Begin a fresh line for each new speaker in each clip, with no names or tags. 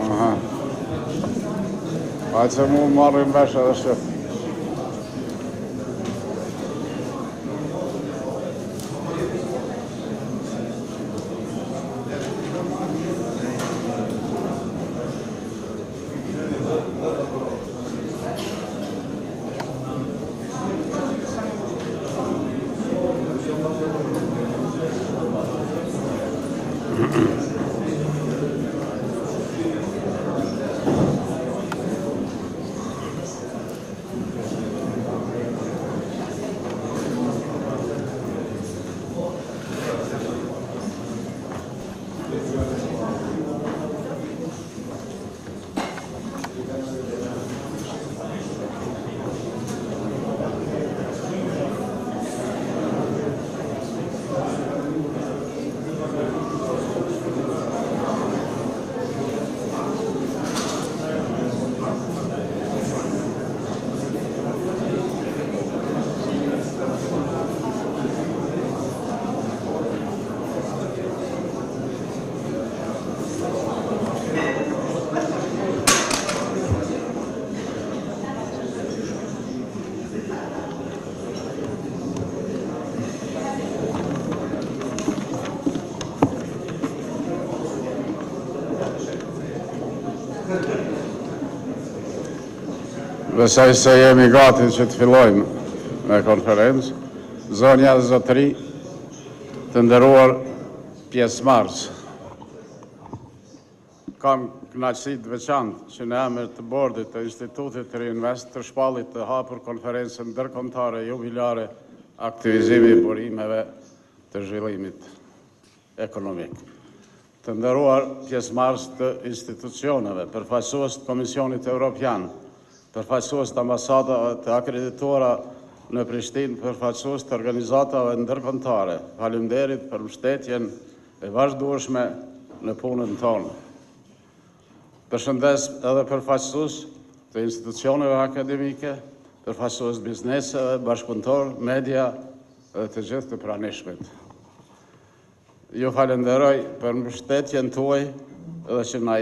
Aha. Hajde se mu marrim vesh edhe shqip. Besoj se jemi gati që të fillojmë me konferencë. Zonja dhe zotëri, të nderuar pjesëmarrës. Kam kënaqësi të veçantë që në emër të bordit të Institutit Riinvest të shpallit të hapur konferencën ndërkombëtare jubilare Aktivizimi i burimeve të zhvillimit ekonomik. Të nderuar pjesëmarrës të institucioneve, përfaqësues të Komisionit Evropian, përfaqësues të ambasadave të akredituara në Prishtinë, përfaqësues të organizatave ndërkombëtare, faleminderit për mbështetjen e vazhdueshme në punën tonë. Përshëndes edhe përfaqësues të institucioneve akademike, përfaqësues bizneseve, bashkëpunëtor, media dhe të gjithë të pranishmit. Ju falenderoj për mbështetjen tuaj dhe që na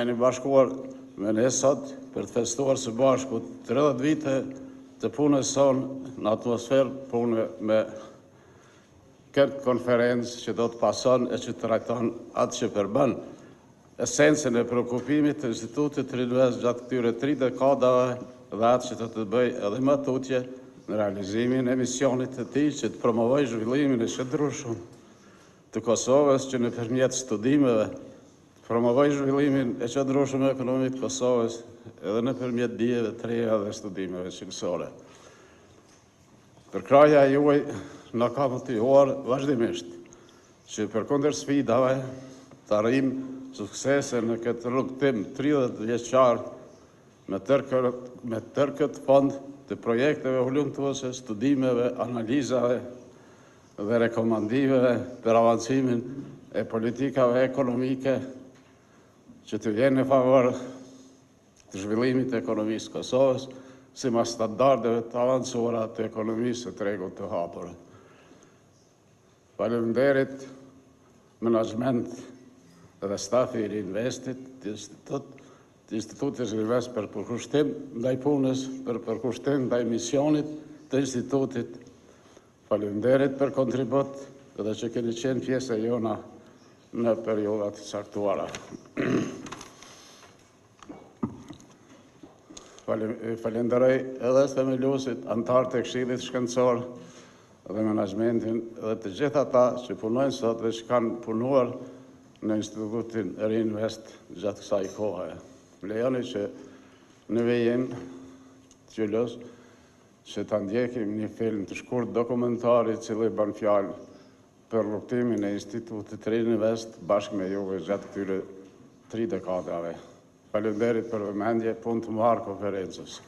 jeni bashkuar me ne sot për të festuar së bashku 30 vite të punës sonë në atmosferë pune me këtë konferencë që do të pason e që të trajton atë që përbën esencën e shqetësimit të Institutit Riinvest gjatë këtyre 3 dekadave dhe atë që të bëj edhe më tutje në realizimin e misionit të tij që të promovoj zhvillimin e qëndrueshëm të Kosovës që nëpërmjet studimeve promovoj zhvillimin e qëndrueshëm ekonomik të Kosovës edhe nëpërmjet dijeve të reja dhe studimeve shkencore. Përkraja juaj na ka motivuar vazhdimisht që përkundër sfidave të arrijmë suksese në këtë rrugtim 30 vjeçar me tërë këtë fond të projekteve hulumtuese, studimeve, analizave dhe rekomandimeve për avancimin e politikave ekonomike që të vjenë në favor të zhvillimit të ekonomisë Kosovës, si mas standardeve të avancuara të ekonomisë të tregut të hapur. Faleminderit menaxhment dhe stafi i Riinvestit, të Institutit Riinvest për përkushtim ndaj punës, për përkushtim ndaj misionit të institutit. Faleminderit për kontribut dhe që keni qenë pjesë e jona në periodat të caktuara. Falenderoj edhe themeluesit, antarët e Këshillit Shkencor dhe menaxhmentin dhe të gjithë ata që punojnë sot dhe që kanë punuar në Institutin Riinvest gjatë kësaj kohe. Lejoni që në vijim të qylos që ta ndjekim një film të shkurt dokumentari i cili bën fjalë për rrugtimin e Institutit Riinvest bashkë me juve gjatë këtyre 3 dekadave. Faleminderit për vëmendje, punë të mbarë konferencës.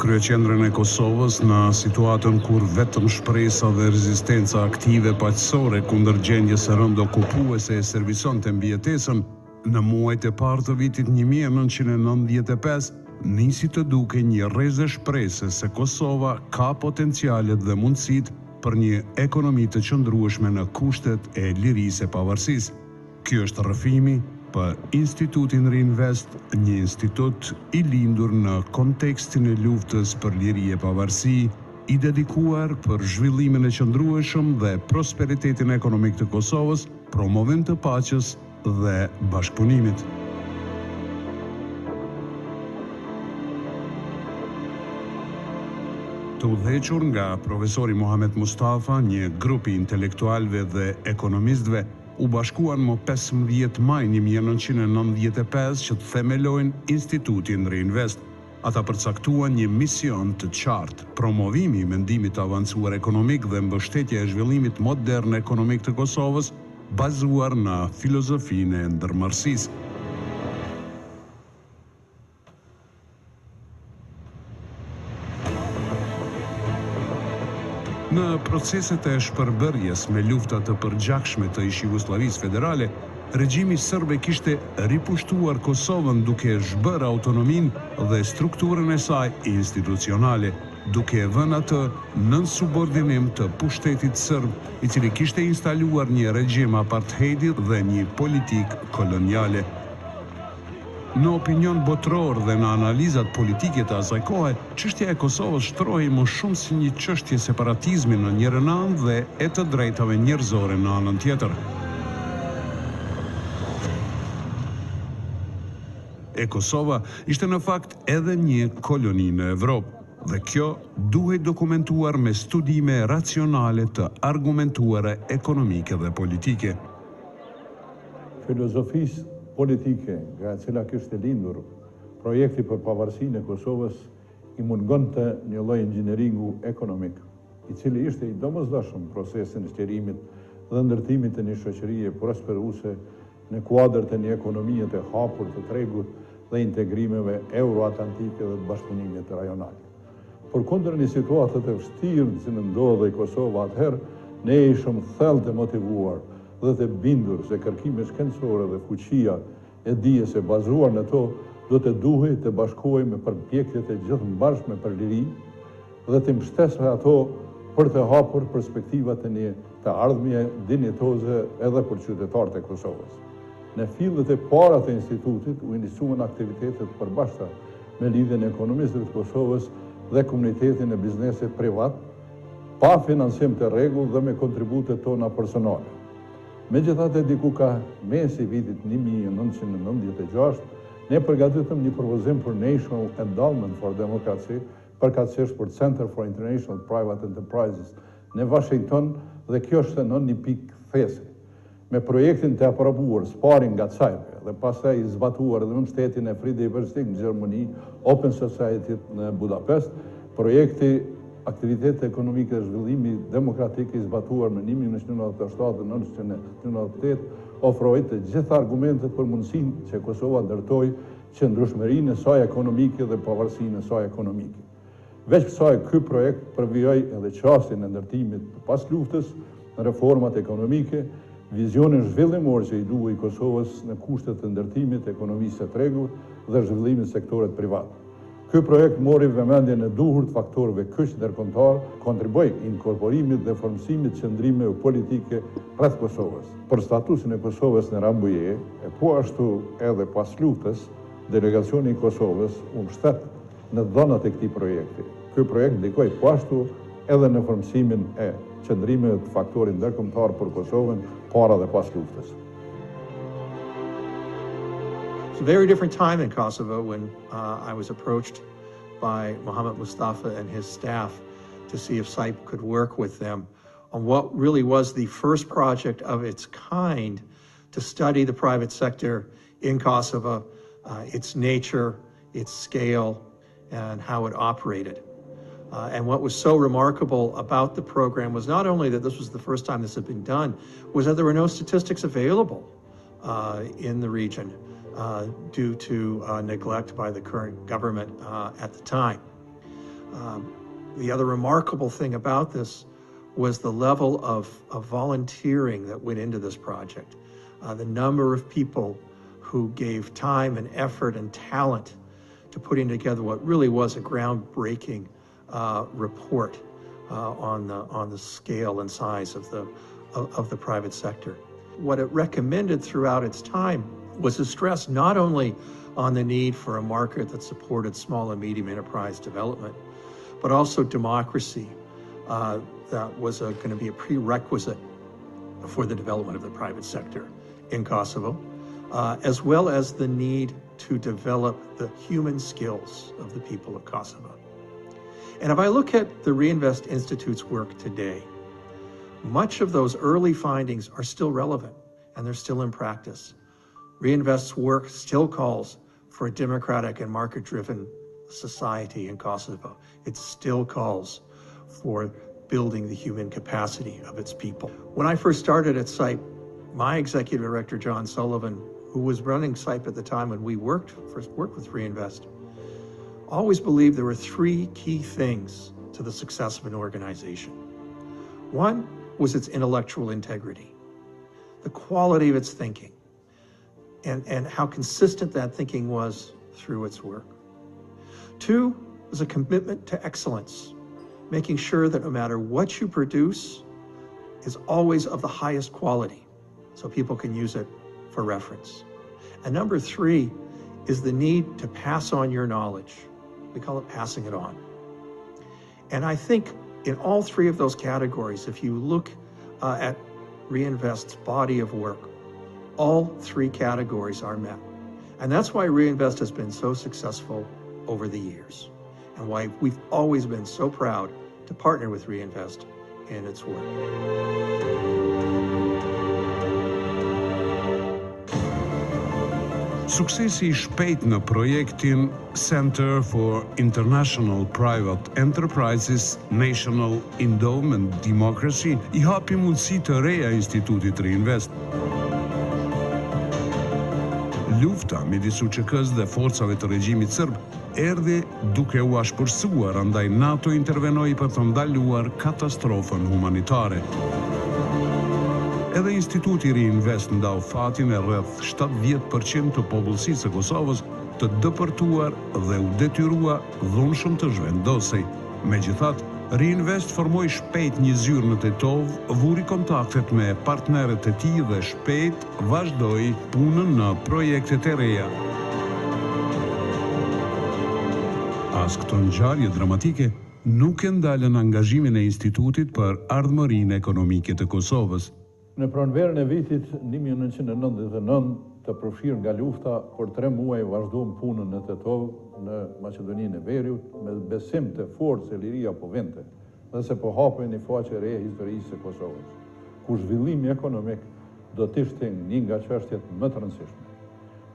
kryeqendrën e Kosovës në situatën kur vetëm shpresa dhe rezistenca aktive paqësore kundër gjendjes së rëndë okupuese e servisonte mbijetesën, në muajt e parë të vitit 1995 nisi të duke një rrezë shprese se Kosova ka potencialet dhe mundësitë për një ekonomi të qëndrueshme në kushtet e lirisë e pavarësisë. Ky është rrëfimi për Institutin Riinvest, një institut i lindur në kontekstin e luftës për liri e pavarësi, i dedikuar për zhvillimin e qëndrueshëm dhe prosperitetin ekonomik të Kosovës, promovim të paqes dhe bashkëpunimit. Të udhëhequr nga profesori Muhamet Mustafa, një grup i intelektualëve dhe ekonomistëve u bashkuan më 15 maj 1995 që të themelojnë Institutin Riinvest. Ata përcaktuan një mision të qartë: promovimi i mendimit të avancuar ekonomik dhe mbështetja e zhvillimit modern ekonomik të Kosovës, bazuar në filozofinë e ndërmarrësisë. Në proceset e shpërbërjes me luftat të përgjakshme të ish-Jugosllavisë Federale, regjimi serb kishte ripushtuar Kosovën duke zhbërë autonominë dhe strukturën e saj institucionale, duke vënë atë nën subordinim të pushtetit serb, i cili kishte instaluar një regjim apartheidi dhe një politikë koloniale. Në opinion botror dhe në analizat politike të asaj kohe, çështja e Kosovës shtrohej më shumë si një çështje separatizmi në njërin anë dhe e të drejtave njerëzore në anën tjetër. E Kosova ishte në fakt edhe një koloni në Evropë, dhe kjo duhej dokumentuar me studime racionale të argumentuara ekonomike dhe politike.
Filozofisë politike nga e cila kishte lindur projekti për pavarësinë e Kosovës i mungonte një lloj inxhinieringu ekonomik, i cili ishte i domosdoshëm procesin e sqarimit dhe ndërtimit të një shoqërie prosperuese në kuadër të një ekonomie të hapur të tregut dhe integrimeve euroatlantike dhe të bashkëpunimit rajonal. Përkundër një situatë të vështirë që ndodhej Kosova atëherë, ne ishim thellë të motivuar dhe të bindur se kërkime shkencore dhe fuqia e dijes e bazuar në to do të duhej të bashkohej me përpjekjet e gjithëmbashme për liri dhe të mbështesë ato për të hapur perspektivat e një të ardhmje dinjitoze edhe për qytetarët e Kosovës. Në fillet e para të institutit u iniciuan aktivitetet përbashkëta me lidhjen e ekonomistëve të Kosovës dhe komunitetin e biznesit privat, pa financim të rregull dhe me kontributet tona personale. Megjithatë, diku ka mesi vitit 1996, ne përgatitëm një propozim për National Endowment for Democracy, përkatësisht për Center for International Private Enterprises në Washington, dhe kjo është në një pikë thesi. Me projektin të aprobuar Sparring nga Cypre dhe pastaj i zbatuar edhe në shtetin e Free Diversity në Gjermani, Open Society në Budapest, projekti aktivitetet ekonomike dhe zhvillimi demokratik i zbatuar me 1997 dhe 1998 ofroi të gjitha argumentet për mundësinë që Kosova ndërtoi qëndrueshmërinë e saj ekonomike dhe pavarësinë e saj ekonomike. Veç kësaj, ky projekt përvijoi edhe çastin e ndërtimit pas luftës, reformat ekonomike, vizionin zhvillimor që i duhej Kosovës në kushtet të ndërtimit të ekonomisë së tregut dhe zhvillimit sektorit privat. Ky projekt mori vëmendjen e duhur të faktorëve kyç ndërkombëtar, kontriboi inkorporimit dhe formësimit qëndrimeve politike rreth Kosovës. Për statusin e Kosovës në Rambuje, e po ashtu edhe pas luftës, delegacioni i Kosovës u mbështet në dhënat e këtij projekti. Ky projekt ndikoi po ashtu edhe në formësimin e qëndrimeve të faktorit ndërkombëtar për Kosovën para dhe pas luftës.
It's a very different time in Kosovo when I was approached by Mohammed Mustafa and his staff to see if SIPE could work with them on what really was the first project of its kind to study the private sector in Kosovo, its nature, its scale, and how it operated. And what was so remarkable about the program was not only that this was the first time this had been done, was that there were no statistics available in the region due to neglect by the current government at the time. The other remarkable thing about this was the level of volunteering that went into this project. The number of people who gave time and effort and talent to putting together what really was a groundbreaking report on the scale and size of the private sector. What it recommended throughout its time was a stress not only on the need for a market that supported small and medium enterprise development, but also democracy that was going to be a prerequisite for the development of the private sector in Kosovo, as well as the need to develop the human skills of the people of Kosovo. And if I look at the Riinvest Institute's work today, much of those early findings are still relevant and they're still in practice. Riinvest's work still calls for a democratic and market-driven society in Kosovo. It still calls for building the human capacity of its people. When I first started at SIPE, my executive director, John Sullivan, who was running SIPE at the time when we first worked with Riinvest, always believed there were three key things to the success of an organization. One was its intellectual integrity, the quality of its thinking, and how consistent that thinking was through its work. Two was a commitment to excellence, making sure that no matter what you produce is always of the highest quality, so people can use it for reference. And number three is the need to pass on your knowledge. We call it passing it on. And I think in all three of those categories, if you look at Riinvest's body of work, all three categories are met. And that's why Riinvest has been so successful over the years, and why we've always been so proud to partner with Riinvest in its work.
Suksesi I shpejt në projektin Center for International Private Enterprises National Endowment Democracy I hapi mundësi të reja Institutit Riinvest. Lufta midis UÇK-s dhe forcave të regjimit serb erdhi duke u ashpërsuar, andaj NATO intervenoi për të ndaluar katastrofën humanitare. Edhe Instituti Riinvest ndau fatin e rreth 70% të popullsisë së Kosovës të dëpërtuar dhe u detyrua dhunshëm të zhvendosej. Megjithatë, Riinvest formoi shpejt një zyrë në Tetov, vuri kontaktet me partnerët e tij dhe shpejt vazhdoi punën në projektet e reja. As këto ngjarje dramatike nuk e ndalën angazhimin e institutit për ardhmërinë ekonomike të Kosovës.
Në pranverën e vitit 1999 të përfshirë nga lufta, për 3 muaj vazhdojmë punën në Tetov, në Maqedoninë e Veriut, me besim të fortë se liria po vente, dhe se po hapej një faqe re historisë së Kosovës, ku zhvillimi ekonomik do të ishte një nga çështjet më të rëndësishme.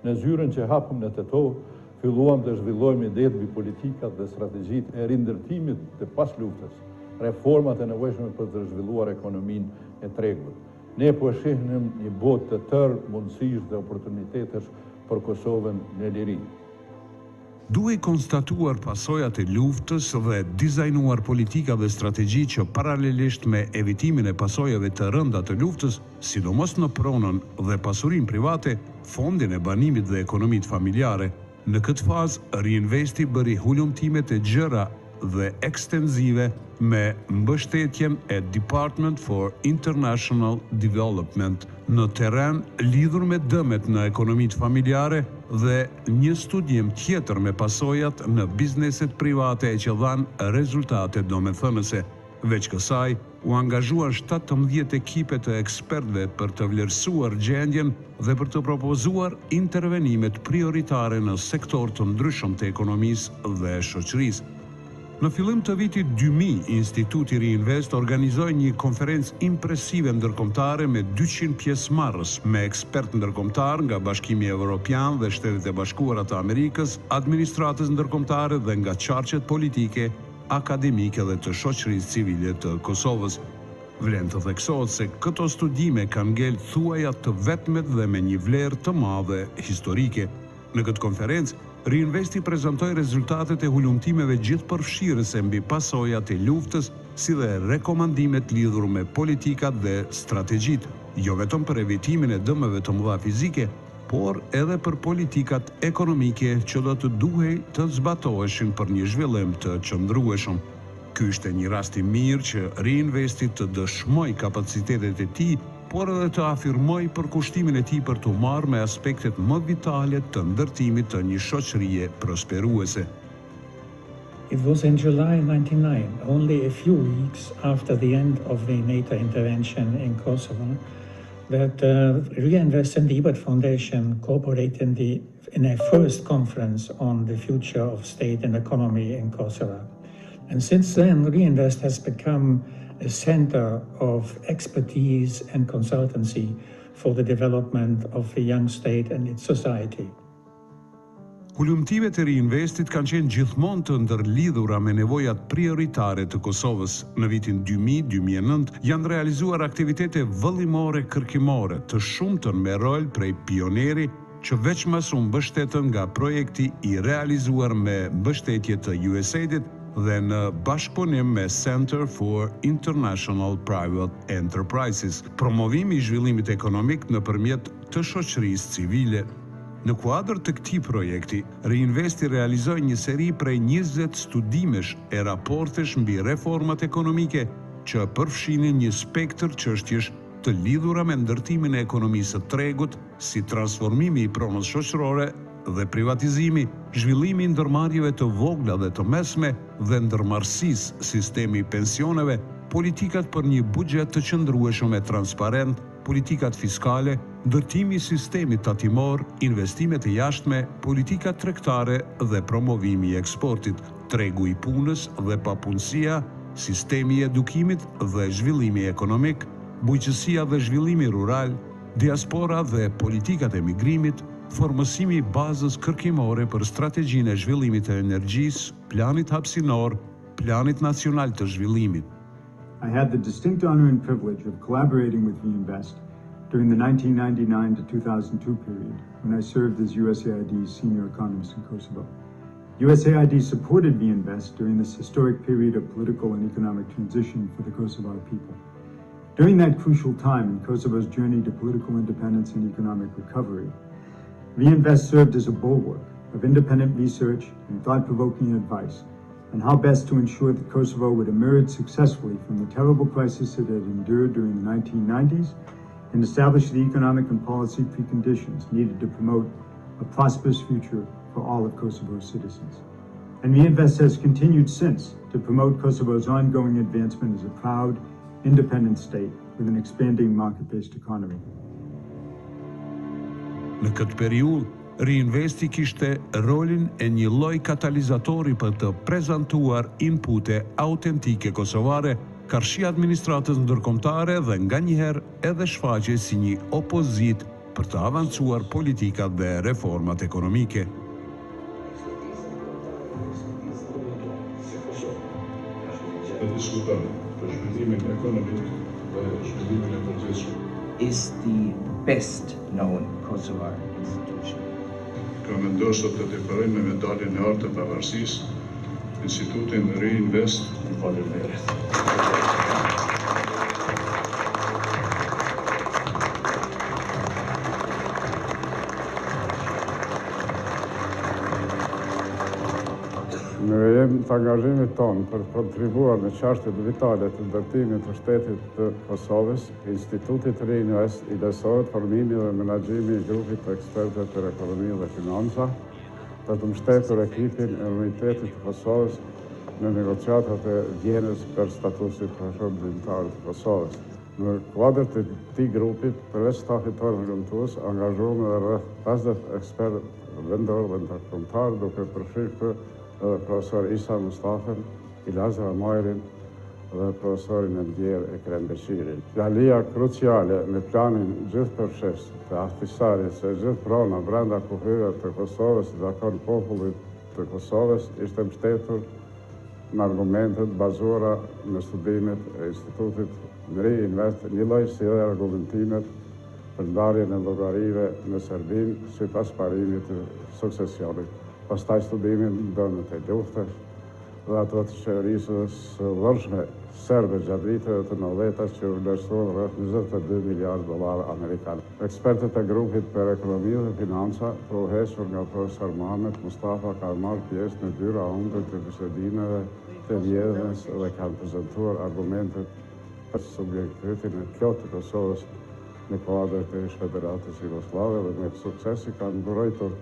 Në zyrën që hapëm në Tetov, filluam të zhvillojmë idetë mbi politikat dhe strategjitë e rindërtimit të pas luftës, reformat e nevojshme për të zhvilluar ekonominë e tregut. Ne po shihnim një botë të tërë mundësish dhe oportunitetesh për Kosovën në liri.
Duhej konstatuar pasojat e luftës dhe dizajnuar politika dhe strategji që paralelisht me evitimin e pasojave të rënda të luftës, sidomos në pronën dhe pasurinë private, fondin e banimit dhe ekonomitë familjare. Në këtë fazë, Riinvesti bëri hulumtime të gjëra dhe ekstenzive me mbështetjen e Department for International Development në terren lidhur me dëmet në ekonomitë familjare dhe një studim tjetër me pasojat në bizneset private që dhanë rezultate domethënëse. Veç kësaj, u angazhuan 17 ekipe të ekspertëve për të vlerësuar gjendjen dhe për të propozuar intervenimet prioritare në sektor të ndryshëm të ekonomisë dhe shoqërisë. Në fillim të vitit 2000, Instituti Riinvest organizoi një konferencë impresive ndërkombëtare me 200 pjesëmarrës, me ekspertë ndërkombëtar nga Bashkimi Evropian dhe Shtetet e Bashkuara të Amerikës, administratës ndërkombëtare dhe nga qarqet politike, akademike dhe të shoqërisë civile të Kosovës. Vlen të theksohet se këto studime kanë ngel thuaja të vetmet dhe me një vlerë të madhe historike. Në këtë konferencë, Riinvesti prezantoi rezultatet e hulumtimeve gjithëpërfshirëse mbi pasojat e luftës, si dhe rekomandimet lidhur me politikat dhe strategjit, jo vetëm për evitimin e dëmeve të mëdha fizike, por edhe për politikat ekonomike që do të duhej të zbatoheshin për një zhvillim të qëndrueshëm. Ky ishte një rast i mirë që Riinvesti të dëshmoj kapacitetet e tij, por edhe të afirmoj përkushtimin e tij për të marrë me aspektet më vitale të ndërtimit të një shoqërie prosperuese.
It was in July 1999, only a few weeks after the end of the NATO intervention in Kosovo, that Riinvest and the Ebert Foundation cooperated in a first conference on the future of state and economy in Kosovo. And since then, Riinvest has become a center of expertise and consultancy for the development of the young state and its society.
Hulumtimet e Riinvestit kanë qenë gjithmonë të ndërlidhura me nevojat prioritare të Kosovës. Në vitin 2000-2009 janë realizuar aktivitete vëllimore kërkimore të shumtën me rol prej pioneri që veçmas u mbështetën nga projekti i realizuar me mbështetje të USAID-it dhe në bashkëpunim me Center for International Private Enterprises, promovimi i zhvillimit ekonomik nëpërmjet të shoqërisë civile. Në kuadër të këtij projekti, Riinvesti realizoi një seri prej 20 studimesh e raportesh mbi reformat ekonomike që përfshinin një spektër çështjesh të lidhura me ndërtimin e ekonomisë së tregut, si transformimi i pronës shoqërore dhe privatizimi, zhvillimi i ndërmarrjeve të vogla dhe të mesme dhe ndërmarrësisë, sistemi i pensioneve, politikat për një buxhet të qëndrueshëm e transparent, politikat fiskale, ndërtimi i sistemit tatimor, investimet e jashtme, politikat tregtare dhe promovimi i eksportit, tregu i punës dhe papunësia, sistemi i edukimit dhe zhvillimi ekonomik, bujqësia dhe zhvillimi rural, diaspora dhe politikat e migrimit, formësimi i bazës kërkimore për strategjinë e zhvillimit të energjisë, planit hapësinor, planit nacional të zhvillimit.
I had the distinct honor and privilege of collaborating with Riinvest during the 1999 to 2002 period when I served as USAID's senior economist in Kosovo. USAID supported Riinvest during this historic period of political and economic transition for the Kosovar people. During that crucial time in Kosovo's journey to political independence and economic recovery, Riinvest served as a bulwark of independent research and thought-provoking advice on how best to ensure that Kosovo would emerge successfully from the terrible crisis it had endured during the 1990s and establish the economic and policy preconditions needed to promote a prosperous future for all of Kosovo's citizens. And Riinvest has continued since to promote Kosovo's ongoing advancement as a proud, independent state with an expanding market-based economy.
Në këtë periudhë, Riinvesti kishte rolin e një lloj katalizatori për të prezantuar inpute autentike kosovare, karshi administratës ndërkombëtare dhe nganjëherë edhe shfaqej si një opozit për të avancuar politikat dhe reformat ekonomike.
Is the best known Kosovar institution.
Kam vendosur të dekoroj me medaljen e artë të pavarësisë Institutin Riinvest.
Faleminderit.
Në vijim të angazhimit tonë për të kontribuar në çështjet vitale të ndërtimit të shtetit të Kosovës, Institutit Riinvest i lesohet formimi dhe menaxhimi i grupit të ekspertëve për ekonomi dhe financa, të mbështetur ekipin e Unitetit të Kosovës në negociatat e Vjenës për statusin përfundimtar të Kosovës. Në kuadër të këtij grupi, përveç stafit tonë nëntues, angazhuam edhe rreth 50 ekspertë vendor dhe ndërkombëtar, duke përfshirë këtë edhe profesor Isa Mustafen, Ilazar Majrin dhe profesorin e ndjerë Ekrem Beqirin. Fjalia kruciale në planin gjithëpërfshirës të aftisarit se gjithë prona brenda kufive të Kosovës i takon popullit të Kosovës ishte mbështetur në argumentet bazuara në studimet e Institutit Riinvest, një lloj si dhe argumentimet për ndarjen e llogarive në Serbinë sipas parimit të suksesionit pastaj studimin dënët e luftës dhe ato të qeverisës vërshme serbe gjatë viteve të 90-ta që u vlerësuan rreth $22 miliardë amerikanë. Ekspertët e grupit për ekonomi dhe financa, përhequr nga profesor Mohamed Mustafa, kanë marrë pjesë në 2 raunde të bisedimeve të vjedhjes dhe kanë prezantuar argumentet për subjektivitetin e plotë të Kosovës në kuadër të ish-Federatës Jugosllave dhe me suksesi kanë mbrojtur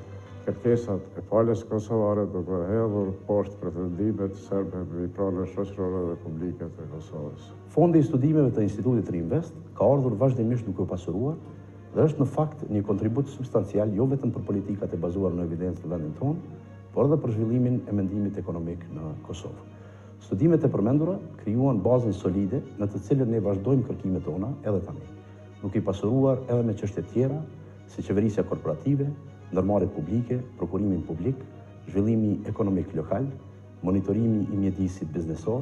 kërkesat e palës kosovare duke hedhur poshtë pretendimet serbe mbi pronën shoqërore dhe publike të Kosovës.
Fondi i studimeve të Institutit Riinvest ka ardhur vazhdimisht duke u pasuruar dhe është në fakt një kontribut substancial jo vetëm për politikat e bazuar në evidencë të vendit tonë, por edhe për zhvillimin e mendimit ekonomik në Kosovë. Studimet e përmendura krijuan bazën solide në të cilën ne vazhdojmë kërkimet tona edhe tani, duke i pasuruar edhe me çështje tjera si qeverisja korporative, ndërmarrjet publike, prokurimin publik, zhvillimi ekonomik lokal, monitorimi i mjedisit biznesor,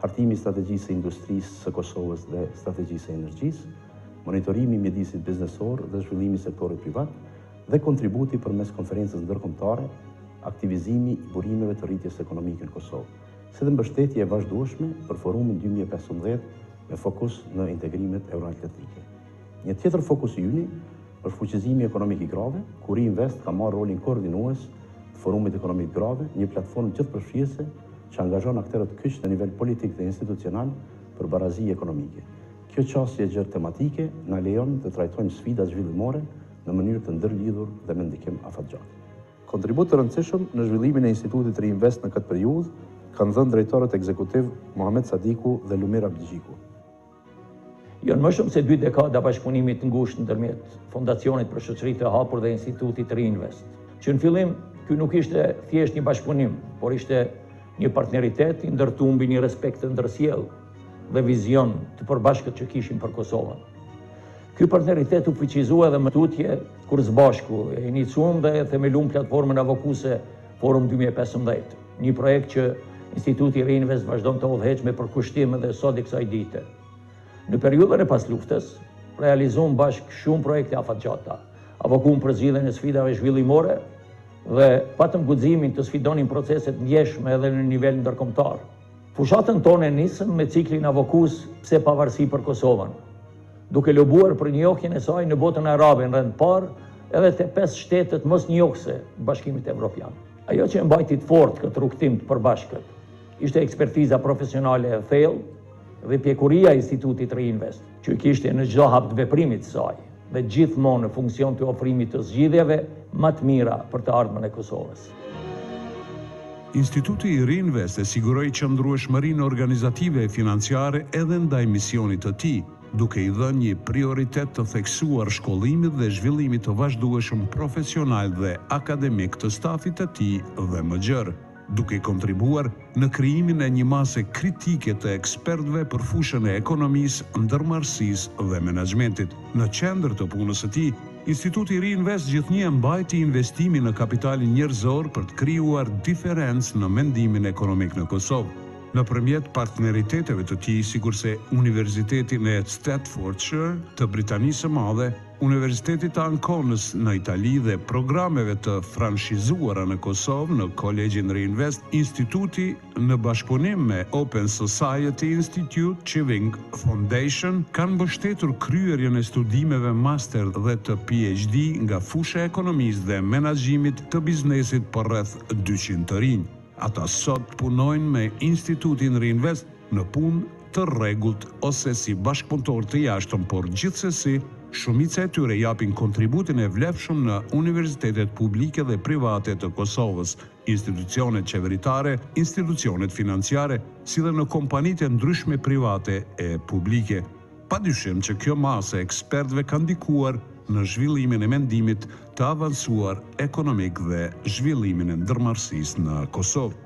hartimi i strategjisë së industrisë së Kosovës dhe strategjisë së energjisë, monitorimi i mjedisit biznesor dhe zhvillimi i sektorit privat dhe kontributi përmes konferencës ndërkombëtare, aktivizimi i burimeve të rritjes ekonomike në Kosovë, si dhe mbështetje e vazhdueshme për forumin 2015 me fokus në integrimet euroatlanike. Një tjetër fokus i yni është fuqizimi ekonomik i grave, ku Riinvest ka marrë rolin koordinues të forumit ekonomik grave, një platformë gjithëpërfshirëse që angazhon aktorët kyç në nivel politik dhe institucional për barazi ekonomike. Kjo qasje gjerë tematike na lejon të trajtojmë sfidat zhvillimore në mënyrë të ndërlidhur dhe me ndikim afatgjatë. Kontribut të rëndësishëm në zhvillimin e Institutit Riinvest në këtë periudhë kanë dhënë drejtorët ekzekutiv Mohamed Sadiku dhe Lumir Abdigjiku.
Janë më shumë se 2 dekada bashkëpunimit të ngushtë ndërmjet Fondacionit për Shoqëritë të Hapur dhe Institutit Riinvest, që në fillim ky nuk ishte thjesht një bashkëpunim, por ishte një partneritet i ndërtuar mbi një respekt të ndërsjellë dhe vizion të përbashkët që kishim për Kosovën. Ky partneritet u fuqizua edhe më tutje kur së bashku e iniciuam dhe themeluam platformën avokuese Forum 2015, një projekt që Instituti Riinvest vazhdon të udhëheqë me përkushtim edhe sot i kësaj dite. Në periudhën e pas luftës, realizuam bashkë shumë projekte afatgjata, avokuam për zgjidhjen e sfidave zhvillimore dhe patëm guximin të sfidonim proceset ndjeshme edhe në nivel ndërkombëtar. Fushatën tonë nisëm me ciklin avokues pse pavarësi për Kosovën, duke lobuar për njohjen e saj në botën arabe në rend parë edhe te 5 shtetet mos njohëse të Bashkimit Evropian. Ajo që e mbajti të fortë këtë rrugtim të përbashkët ishte ekspertiza profesionale e thellë dhe pjekuria e Institutit Riinvest, që kishte në çdo hap të veprimit të saj dhe gjithmonë në funksion të ofrimit të zgjidhjeve më të mira për të ardhmen e Kosovës.
Instituti Riinvest e siguroi qëndrueshmërinë organizative e financiare edhe ndaj misionit të tij, duke i dhënë një prioritet të theksuar shkollimit dhe zhvillimit të vazhdueshëm profesional dhe akademik të stafit të tij dhe më gjerë, duke kontribuar në krijimin e një mase kritike të ekspertëve për fushën e ekonomisë, ndërmarrësisë dhe menaxhmentit. Në qendër të punës së tij, Instituti Riinvest gjithnjë e mbajti investimin në kapitalin njerëzor për të krijuar diferencë në mendimin ekonomik në Kosovë. Nëpërmjet partneriteteve të tij, sikurse Universitetin e Staffordshire të Britanisë së Madhe, Universiteti të Anconës në Itali dhe programeve të franshizuara në Kosovë në Kolegjin Riinvest, instituti në bashkëpunim me Open Society Institute Chiving Foundation kanë mbështetur kryerjen e studimeve master dhe të PhD nga fusha e ekonomisë dhe menaxhimit të biznesit për rreth 200 të rinj. Ata sot punojnë me Institutin Riinvest në punë të rregullt ose si bashkëpunëtor të jashtëm, por gjithsesi shumica e tyre japin kontributin e vlefshëm në universitetet publike dhe private të Kosovës, institucionet qeveritare, institucionet financiare, si dhe në kompanitë e ndryshme private e publike. Padyshim që kjo masë e ekspertëve ka ndikuar në zhvillimin e mendimit të avancuar ekonomik dhe zhvillimin e ndërmarrësisë në Kosovë.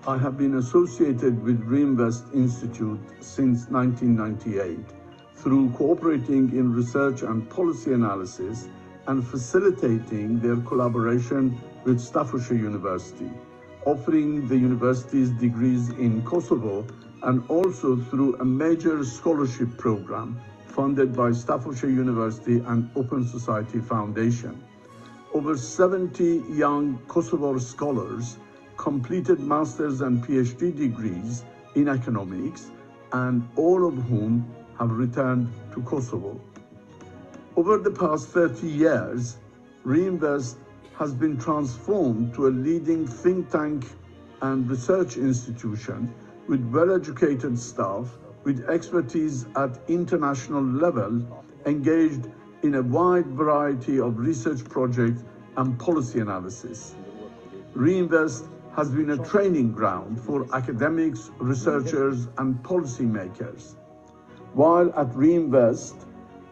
I have been associated with Riinvest Institute since 1998 through cooperating in research and policy analysis and facilitating their collaboration with Staffordshire University, offering the university's degrees in Kosovo and also through a major scholarship program funded by Staffordshire University and Open Society Foundation. over 70 young Kosovar scholars completed master's and PhD degrees in economics, and all of whom have returned to Kosovo. Over the past 30 years, Riinvest has been transformed to a leading think tank and research institution with well-educated staff, with expertise at international level, engaged in a wide variety of research projects and policy analysis. Riinvest has been a training ground for academics, researchers, and policymakers. While at Riinvest,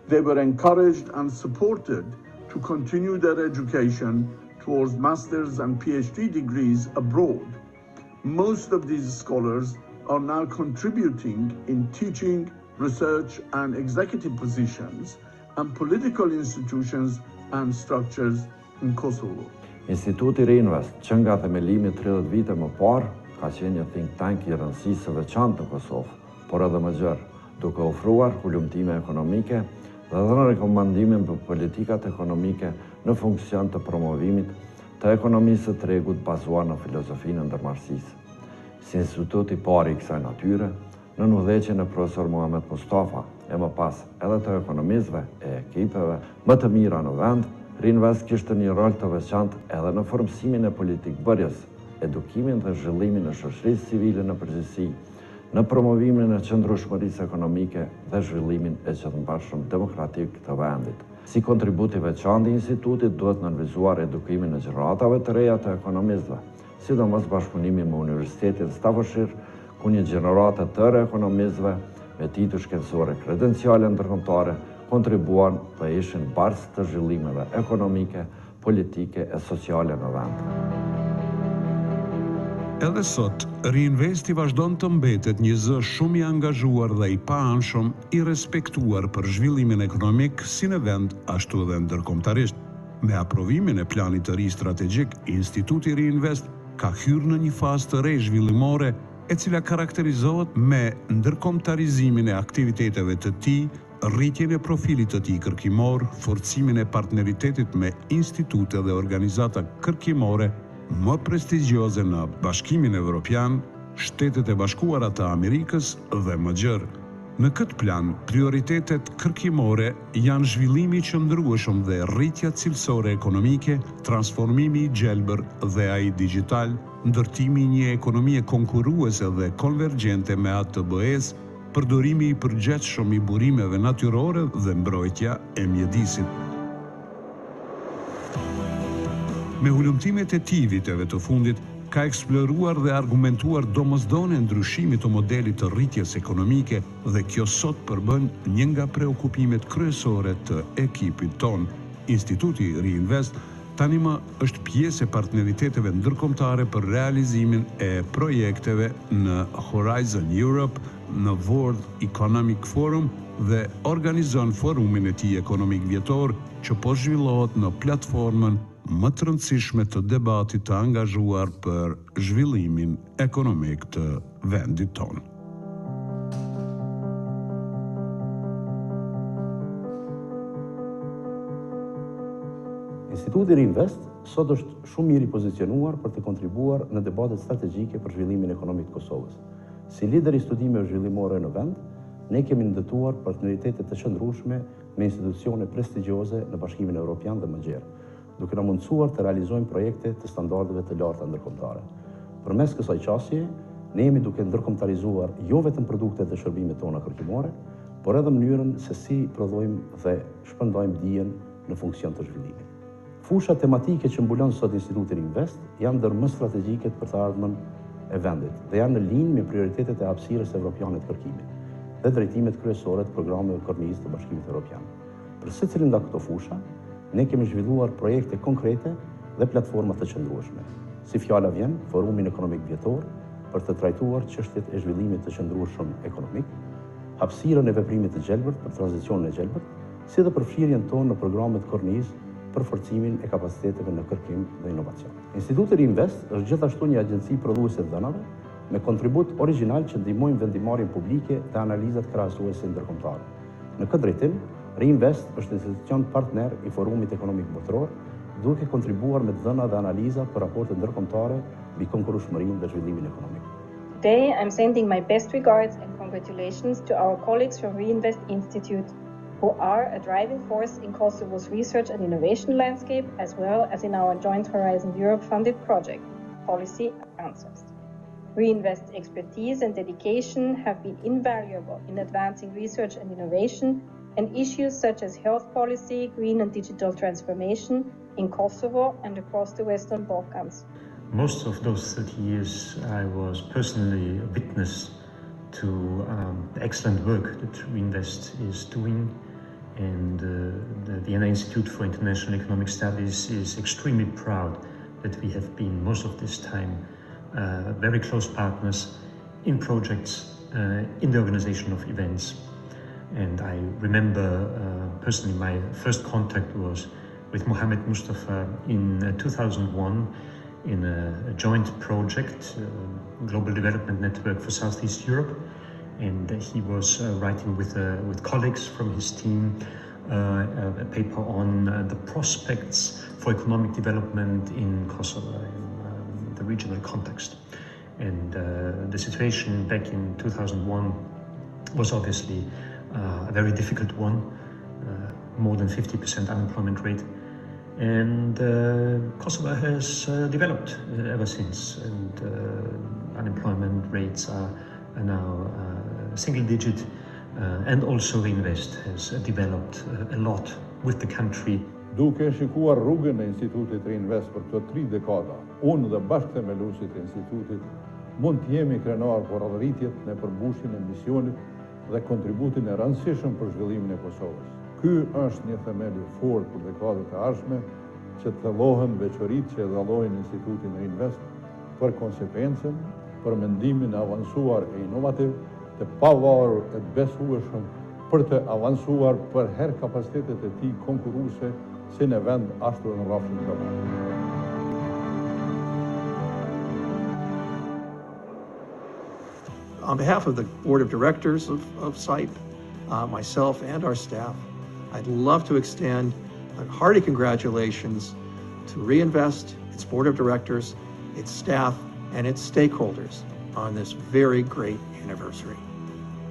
they were encouraged and supported to continue their education towards master's and PhD degrees abroad. Most of these scholars are now contributing in teaching, research, and executive positions and political institutions and structures in Kosovo.
Instituti Riinvest, që nga themelimi 30 vite më parë, ka qenë një think tank i rëndësisë së veçantë në Kosovë, por edhe më gjerë, duke ofruar ulëmtime ekonomike dhe dhënë rekomandime për politikat ekonomike në funksion të promovimit të ekonomisë së tregut bazuar në filozofinë e ndërmarrësisë. Si instituti i parë i kësaj natyre, në udhëheqjen e profesor Muhamet Mustafa, e më pas edhe të ekonomistëve e ekipeve më të mira në vend, Riinvest kishte një rol të veçantë edhe në formësimin e politikbërjes, edukimin dhe zhvillimin e shoqërisë civile në përgjithësi, në promovimin e qëndrueshmërisë ekonomike dhe zhvillimin e qëndrueshmërisë demokratik të vendit. Si kontributi veçantë i institutit duhet nënvizuar edukimin e gjeneratave të reja të ekonomistëve, sidomos bashkëpunimi me Universitetin Staffordshire, ku një gjenerate të re ekonomistëve me titull shkencore kredenciale ndërkombëtare kontribuan të ishin barës të zhvillimeve ekonomike, politike e sociale në vend.
Edhe sot, Riinvesti vazhdon të mbetet një zë shumë i angazhuar dhe i paanshëm, i respektuar për zhvillimin ekonomik si në vend, ashtu edhe ndërkombëtarisht. Me aprovimin e planit të ri strategjik, Instituti Riinvest ka hyrë në një fazë të re zhvillimore, e cila karakterizohet me ndërkombëtarizimin e aktiviteteve të tij, rritjen e profilit të tij kërkimor, forcimin e partneritetit me institute dhe organizata kërkimore më prestigjioze në Bashkimin Evropian, Shtetet e Bashkuara të Amerikës dhe më gjerë. Në këtë plan, prioritetet kërkimore janë zhvillimi i qëndrueshëm dhe rritja cilësore ekonomike, transformimi i gjelbër dhe ai digjital, ndërtimi i një ekonomie konkurruese dhe konvergjente me atë të BE-s, përdorimi i përgjithshëm i burimeve natyrore dhe mbrojtja e mjedisit. Me hulumtimet e tij viteve të fundit, ka eksploruar dhe argumentuar domosdoshmërinë e ndryshimit të modelit të rritjes ekonomike dhe kjo sot përbën një nga preokupimet kryesore të ekipit ton. Instituti Riinvest tani më është pjesë e partneriteteve ndërkombëtare për realizimin e projekteve në Horizon Europe, në World Economic Forum dhe organizon forumin e tij ekonomik vjetor që po zhvillohet në platformën më të rëndësishme të debatit të angazhuar për zhvillimin ekonomik të vendit tonë.
Instituti Riinvest sot është shumë mirë i pozicionuar për të kontribuar në debatet strategjike për zhvillimin ekonomik të Kosovës. Si lider i studimeve zhvillimore në vend, ne kemi ndërtuar partneritete të qëndrueshme me institucione prestigjioze në Bashkimin Evropian dhe më gjerë, duke na mundësuar të realizojmë projekte të standardeve të larta ndërkombëtare. Përmes kësaj qasje, ne jemi duke ndërkombëtarizuar jo vetëm produktet dhe shërbimet tona kërkimore, por edhe mënyrën se si prodhojmë dhe shpërndajmë dijen në funksion të zhvillimit. Fusha tematike që mbulon sot Instituti Riinvest janë ndër më strategjike për të ardhmen e vendit dhe janë në linjë me prioritetet e hapësirës evropiane të kërkimit dhe drejtimet kryesore të programeve kornizë të Bashkimit Evropian. Për secilin nga këto fusha, ne kemi zhvilluar projekte konkrete dhe platforma të qëndrueshme. Si fjala vjen, Forumin Ekonomik Vjetor për të trajtuar çështjet e zhvillimit të qëndrueshëm ekonomik, hapësirën e veprimit të gjelbërt për tranzicionin e gjelbërt, si dhe përfshirjen tonë në programet kornizë për forcimin e kapaciteteve në kërkim dhe inovacion. Instituti Riinvest është gjithashtu një agjenci prodhuese të dhënave me kontribut origjinal që ndihmojnë vendimarrjen publike dhe analizat krahasuese ndërkombëtare. Në këtë drejtim, Riinvest është institucion partner i Forumit Ekonomik Botror, duke kontribuar me dhëna dhe analiza për raporte ndërkombëtare mbi konkurrueshmërinë dhe zhvillimin ekonomik.
Today, I'm sending my best regards and congratulations to our colleagues from Riinvest Institute, who are a driving force in Kosovo's research and innovation landscape, as well as in our joint Horizon Europe-funded project, Policy Answers. Riinvest's expertise and dedication have been invaluable in advancing research and innovation, and issues such as health policy, green and digital transformation in Kosovo and across the Western Balkans.
Most of those 30 years, I was personally a witness to the excellent work that Riinvest is doing, and the Vienna Institute for International Economic Studies is extremely proud that we have been most of this time very close partners in projects, in the organization of events. And I remember personally my first contact was with Mohammed Mustafa in 2001 in a joint project, Global Development Network for Southeast Europe. And he was writing with colleagues from his team a paper on the prospects for economic development in Kosovo, in the regional context. And the situation back in 2001 was obviously a very difficult one, more than 50% unemployment rate. And Kosovo has developed ever since, and unemployment rates are now single digit, and also Riinvest has developed a lot with the country.
Duke shikuar rrugën e Institutit Riinvest për këto 3 dekada, unë dhe bashkëthemeluesit e institutit mund të jemi krenar për rritjet në përmbushjen e misionit dhe kontributin e rëndësishëm për zhvillimin e Kosovës. Ky është një themel i fortë për dekadat e ardhshme që të thellohen veçoritë që dallojnë Institutin Riinvest për konsekvencën, për mendimin e avancuar e inovativ, të pavarur e të besueshëm për të avancuar për her kapacitetet e tij konkurruese si në vend ashtu edhe në rrafshin global.
On behalf of the Board of Directors of SIPE, myself and our staff, I'd love to extend a hearty congratulations to Riinvest, its Board of Directors, its staff, and its stakeholders on this very great anniversary.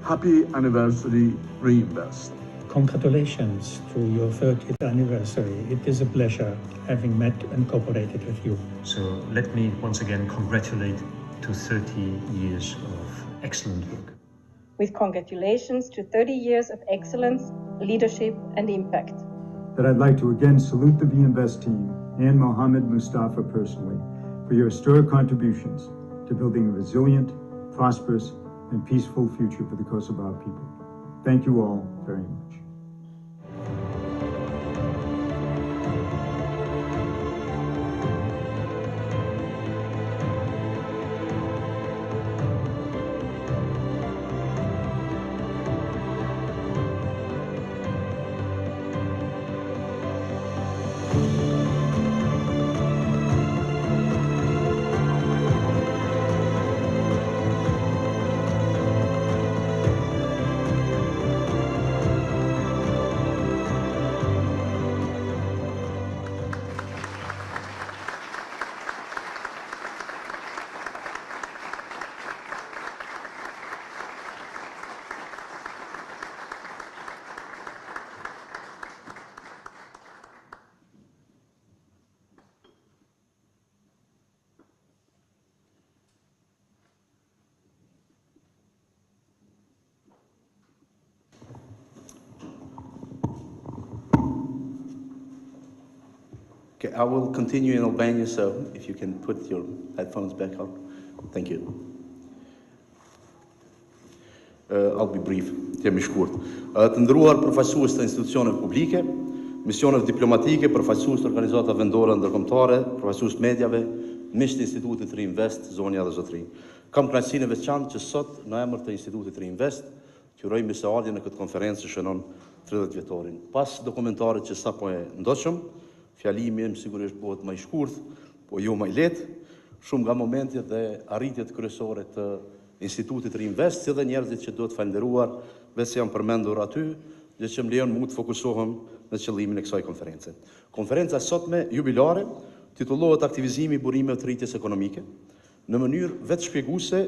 Happy anniversary, Riinvest.
Congratulations to your 30th anniversary. It is a pleasure having met and cooperated with you.
So let me once again congratulate to 30 years of excellent work.
With congratulations to 30 years of excellence, leadership, and impact.
That I'd like to again salute the Riinvest team and Mohammed Mustafa personally for your historic contributions to building a resilient, prosperous, and peaceful future for the Kosovo people. Thank you all very much.
Okay, I will continue in Albania, so if you can put your headphones back on. Thank you. I'll be brief, jemi shkurt. Të nderuar përfaqësues të institucioneve publike, misionet diplomatike, përfaqësues të organizatave vendore ndërkombëtare, përfaqësues të mediave, miq të Institutit Riinvest, zonja dhe zotëri. Kam kënaqësinë e veçantë që sot në emër të Institutit Riinvest qyroj mirëseardhjen në këtë konferencë që shënon 30 vjetorin. Pas dokumentarit që sapo e ndoqëm, fjalimi im sigurisht bëhet më i shkurtë, po jo më i lehtë, shumë nga momentet dhe arritjet kryesore të Institutit Riinvest, si dhe njerëzit që duhet falënderuar, vetë se janë përmendur aty, dhe që më lejon mu të fokusohem në qëllimin e kësaj konference. Konferenca sotme jubilare titullohet Aktivizimi, burimeve të rritjes ekonomike. Në mënyrë vetë shpjeguese,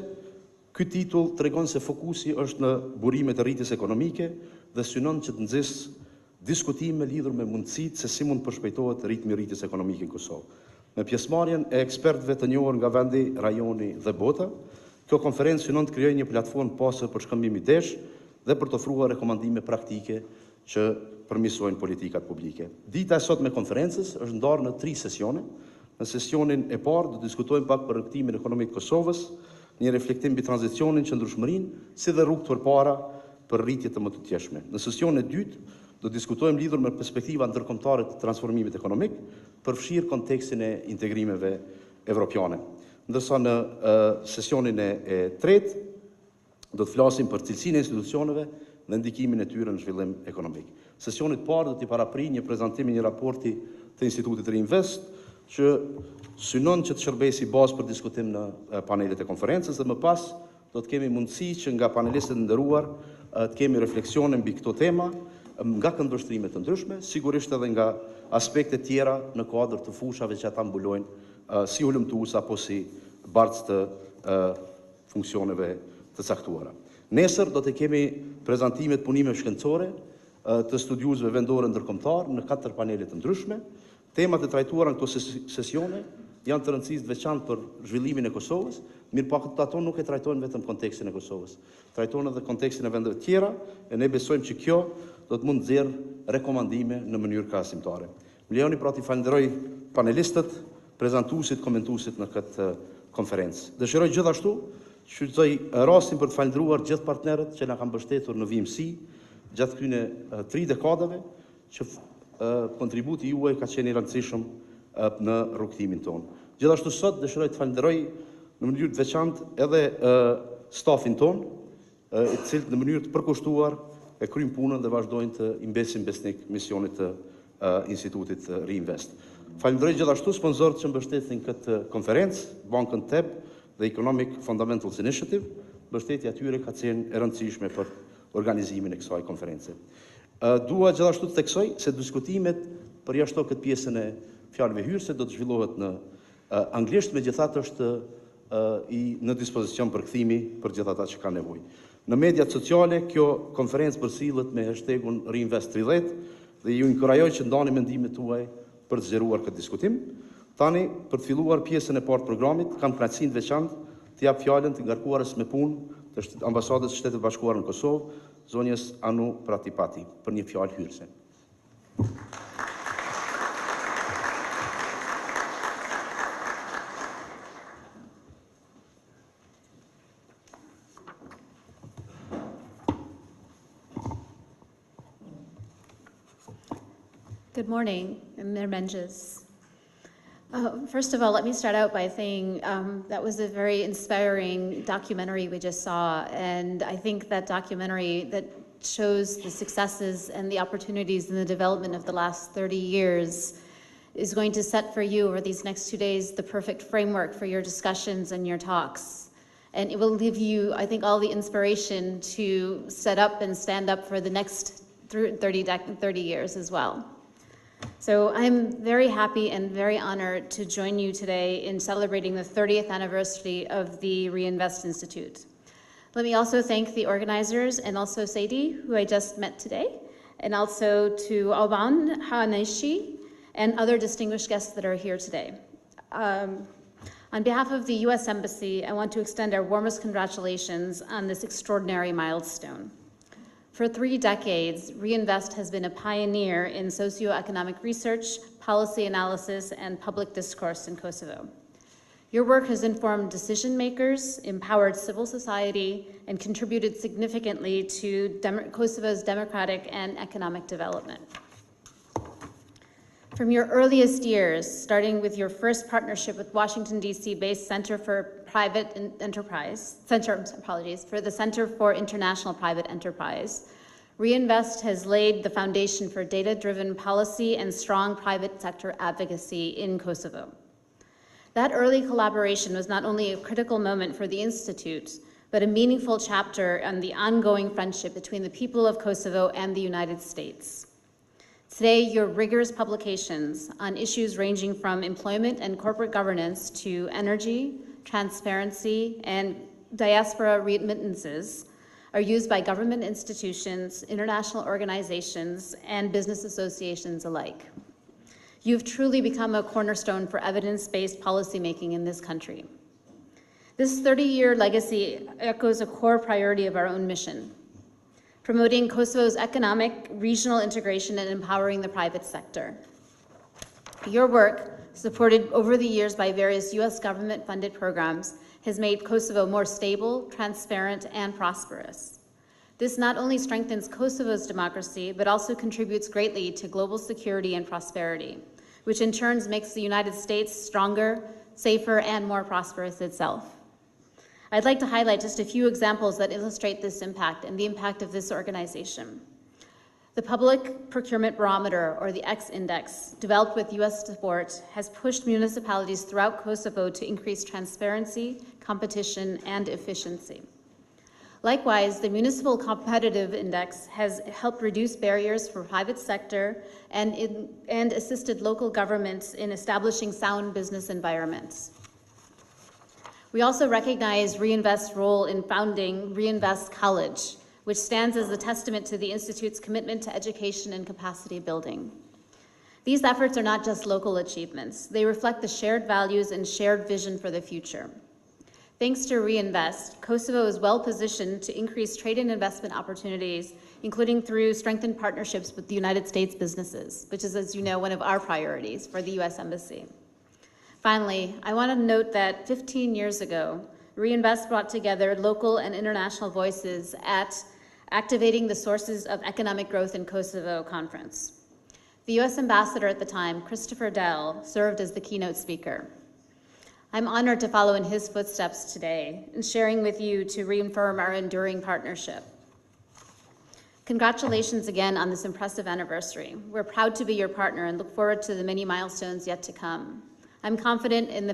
ky titull tregon se fokusi është në burimet e rritjes ekonomike dhe synon që të nxjesë diskutime lidhur me mundësitë se si mund të përshpejtohet ritmi i rritjes ekonomike në Kosovë. Me pjesëmarrjen e ekspertëve të njohur nga vendi, rajoni dhe bota, kjo konferencë synon të krijojë një platformë pastër për shkëmbim idesh dhe për të ofruar rekomandime praktike që përmirësojnë politikat publike. Dita e sotme e konferencës është ndarë në 3 sesione. Në sesionin e parë do të diskutojmë pak për rikëtimin ekonomik të Kosovës, një reflektim mbi tranzicionin, qëndrueshmërinë, si dhe rrugë përpara për rritje të më të tjeshme. Në sesionin e dytë do diskutojmë lidhur me perspektiva ndërkombëtare të transformimit ekonomik, përfshirë kontekstin e integrimeve evropiane. Ndërsa në sesionin e tretë do të flasim për cilësinë e institucioneve dhe ndikimin e tyre në zhvillim ekonomik. Sesionit parë do t'i parapri një prezantim i një raporti të Institutit Riinvest që synon që të shërbesi bazë për diskutim në panelet e konferencës dhe më pas do të kemi mundësi që nga panelistët nderuar të kemi refleksione mbi këto tema nga këndvështrime të ndryshme, sigurisht edhe nga aspekte tjera në kuadër të fushave që ata mbulojnë si ulëmtues apo si bartës të funksioneve të caktuara. Nesër do të kemi prezantime të punimeve shkencore të studiuesve vendore ndërkombëtar në 4 panele të ndryshme. Temat e trajtuara në këto sesione janë të rëndësisë të veçantë për zhvillimin e Kosovës, mirëpo ato nuk e trajtojnë vetëm kontekstin e Kosovës, trajtojnë edhe kontekstin e vendeve tjera, e ne besojmë që kjo do të mund të nxjerrë rekomandime në mënyrë krahasimtare. Më lejoni pra t'i falenderoj panelistët, prezantuesit, komentuesit në këtë konferencë. Dëshiroj gjithashtu që shfrytëzoj rastin për të falendëruar gjithë partnerët që na kanë mbështetur në vimësi gjatë këtyre 3 dekadave, që kontributi juaj ka qenë i rëndësishëm në rrugtimin tonë. Gjithashtu sot dëshiroj të falenderoj në mënyrë të veçantë edhe stafin tonë, i cilët në mënyrë të përkushtuar e kryjnë punën dhe vazhdojnë të imbesin besnik misionit të Institutit Riinvest. Falenderoj gjithashtu sponsorët që mbështesin këtë konferencë, Bankën TEB dhe Economic Fundamentals Initiative. Mbështetja atyre ka qenë e rëndësishme për organizimin e kësaj konference. Dua gjithashtu të theksoj se diskutimet përjashto këtë pjesën e fjalëve hyrëse do të zhvillohet në anglisht, megjithatë është në dispozicion për kthimi për gjithë ata që kanë nevojë. Në mediat sociale kjo konferencë përsillet me hashtagun Reinvest30 dhe ju inkurajoj që ndani mendimet tuaj për të zgjeruar këtë diskutim. Tani, për të filluar pjesën e parë të programit, kam kënaqësinë të veçantë të jap fjalën të ngarkuarës me punë të ambasadës së Shtetit të Bashkuar në Kosovë, zonjës Anu Pratipati, për një fjalë hyrëse.
Good morning, Mirmenjes. First of all, let me start out by saying that was a very inspiring documentary we just saw, and I think that documentary that shows the successes and the opportunities in the development of the last 30 years is going to set for you over these next 2 days the perfect framework for your discussions and your talks. And it will give you, I think, all the inspiration to set up and stand up for the next 30 years as well. So I'm very happy and very honored to join you today in celebrating the 30th anniversary of the Riinvest Institute. Let me also thank the organizers and also Sadie, who I just met today, and also to Alban Haneshi and other distinguished guests that are here today. On behalf of the U.S. Embassy, I want to extend our warmest congratulations on this extraordinary milestone. For 3 decades, Riinvest has been a pioneer in socioeconomic research, policy analysis, and public discourse in Kosovo. Your work has informed decision makers, empowered civil society, and contributed significantly to Kosovo's democratic and economic development. From your earliest years, starting with your first partnership with Washington, D.C.-based Center for Private Enterprise, for the Center for International Private Enterprise, Riinvest has laid the foundation for data-driven policy and strong private sector advocacy in Kosovo. That early collaboration was not only a critical moment for the Institute, but a meaningful chapter on the ongoing friendship between the people of Kosovo and the United States. Today, your rigorous publications on issues ranging from employment and corporate governance to energy, transparency, and diaspora remittances are used by government institutions, international organizations, and business associations alike. You've truly become a cornerstone for evidence-based policymaking in this country. This 30-year legacy echoes a core priority of our own mission: promoting Kosovo's economic, regional integration and empowering the private sector. Your work, supported over the years by various US government-funded programs, has made Kosovo more stable, transparent, and prosperous. This not only strengthens Kosovo's democracy, but also contributes greatly to global security and prosperity, which in turn makes the United States stronger, safer, and more prosperous itself. I'd like to highlight just a few examples that illustrate this impact and the impact of this organization. The Public Procurement Barometer, or the X Index, developed with US support, has pushed municipalities throughout Kosovo to increase transparency, competition, and efficiency. Likewise, the Municipal Competitive Index has helped reduce barriers for private sector and assisted local governments in establishing sound business environments. We also recognize Riinvest's role in founding Riinvest College, which stands as a testament to the Institute's commitment to education and capacity building. These efforts are not just local achievements. They reflect the shared values and shared vision for the future. Thanks to Riinvest, Kosovo is well positioned to increase trade and investment opportunities, including through strengthened partnerships with the United States businesses, which is, as you know, one of our priorities for the US Embassy. Finally, I want to note that 15 years ago, Riinvest brought together local and international voices at Activating the Sources of Economic Growth in Kosovo conference. The US ambassador at the time, Christopher Dell, served as the keynote speaker. I'm honored to follow in his footsteps today and sharing with you to reaffirm our enduring partnership. Congratulations again on this impressive anniversary. We're proud to be your partner and look forward to the many milestones yet to come. I'm confident in the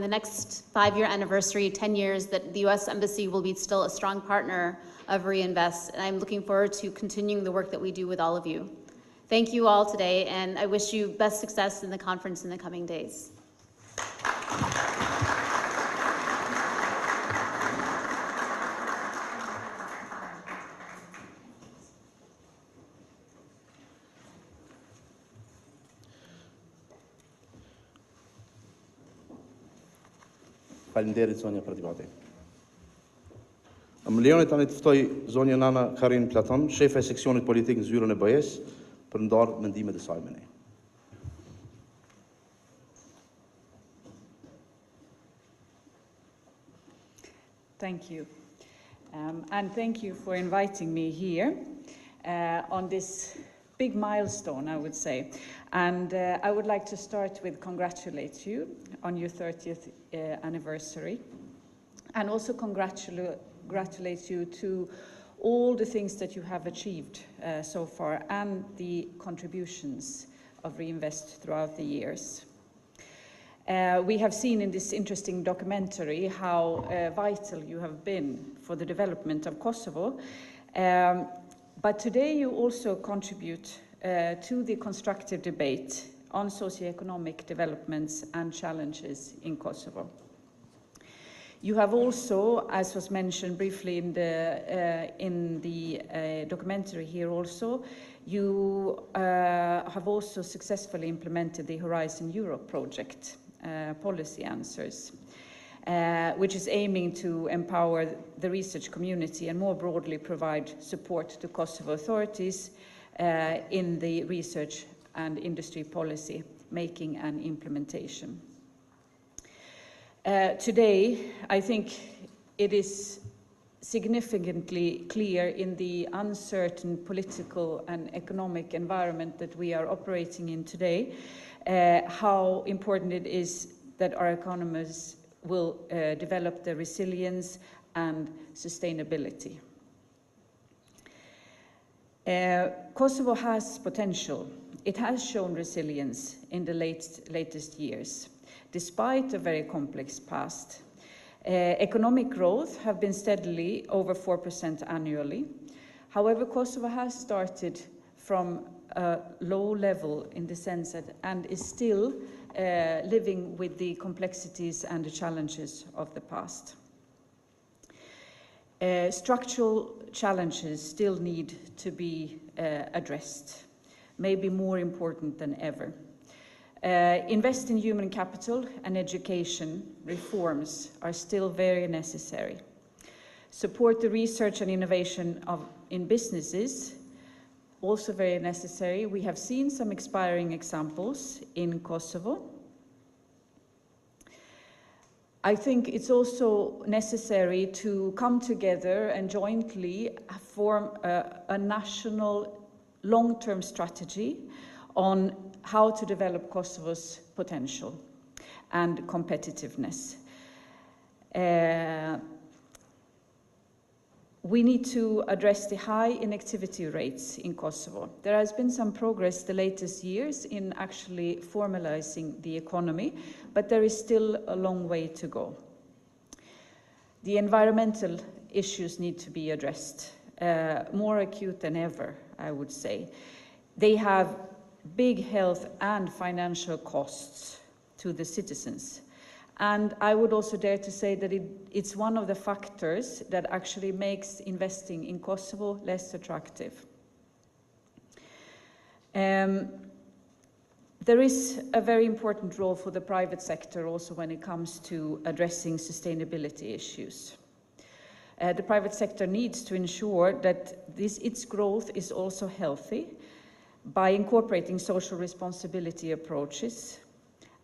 next 5-year anniversary, 10 years, that the US Embassy will be still a strong partner of Riinvest, and I'm looking forward to continuing the work that we do with all of you. Thank you all today, and I wish you best success in the conference in the coming days.
Faleminderit zonja për debate. Më lejoni tani të ftoj zonjën Ana Karin Platon, shefe e seksionit politik në zyrën e BE-s, për ndarë mendimet e saj me ne.
Thank you. And thank you for inviting me here on this big milestone, I would say. And I would like to start with congratulate you on your 30th anniversary, and also congratulate you to all the things that you have achieved so far and the contributions of Riinvest throughout the years. We have seen in this interesting documentary how vital you have been for the development of Kosovo, but today you also contribute to the constructive debate on socioeconomic developments and challenges in Kosovo. You have also, as was mentioned briefly in the documentary here also, you have also successfully implemented the Horizon Europe project, Policy Answers, which is aiming to empower the research community and more broadly provide support to Kosovo authorities in the research and industry policy making and implementation. Today, I think it is significantly clear in the uncertain political and economic environment that we are operating in today, how important it is that our economies will develop the resilience and sustainability. Kosovo has potential. It has shown resilience in the latest years, despite a very complex past. Economic growth have been steadily over 4% annually. However, Kosovo has started from a low level in the sense that, and is still living with the complexities and the challenges of the past. Structural challenges still need to be addressed, maybe more important than ever. Invest in human capital and education reforms are still very necessary. Support the research and innovation in businesses, also very necessary. We have seen some inspiring examples in Kosovo. I think it's also necessary to come together and jointly form a national long-term strategy on how to develop Kosovo's potential and competitiveness. We need to address the high inactivity rates in Kosovo. There has been some progress the latest years in actually formalizing the economy, but there is still a long way to go. The environmental issues need to be addressed, more acute than ever, I would say. They have big health and financial costs to the citizens. And I would also dare to say that it's one of the factors that actually makes investing in Kosovo less attractive. There is a very important role for the private sector also when it comes to addressing sustainability issues. The private sector needs to ensure that its growth is also healthy by incorporating social responsibility approaches,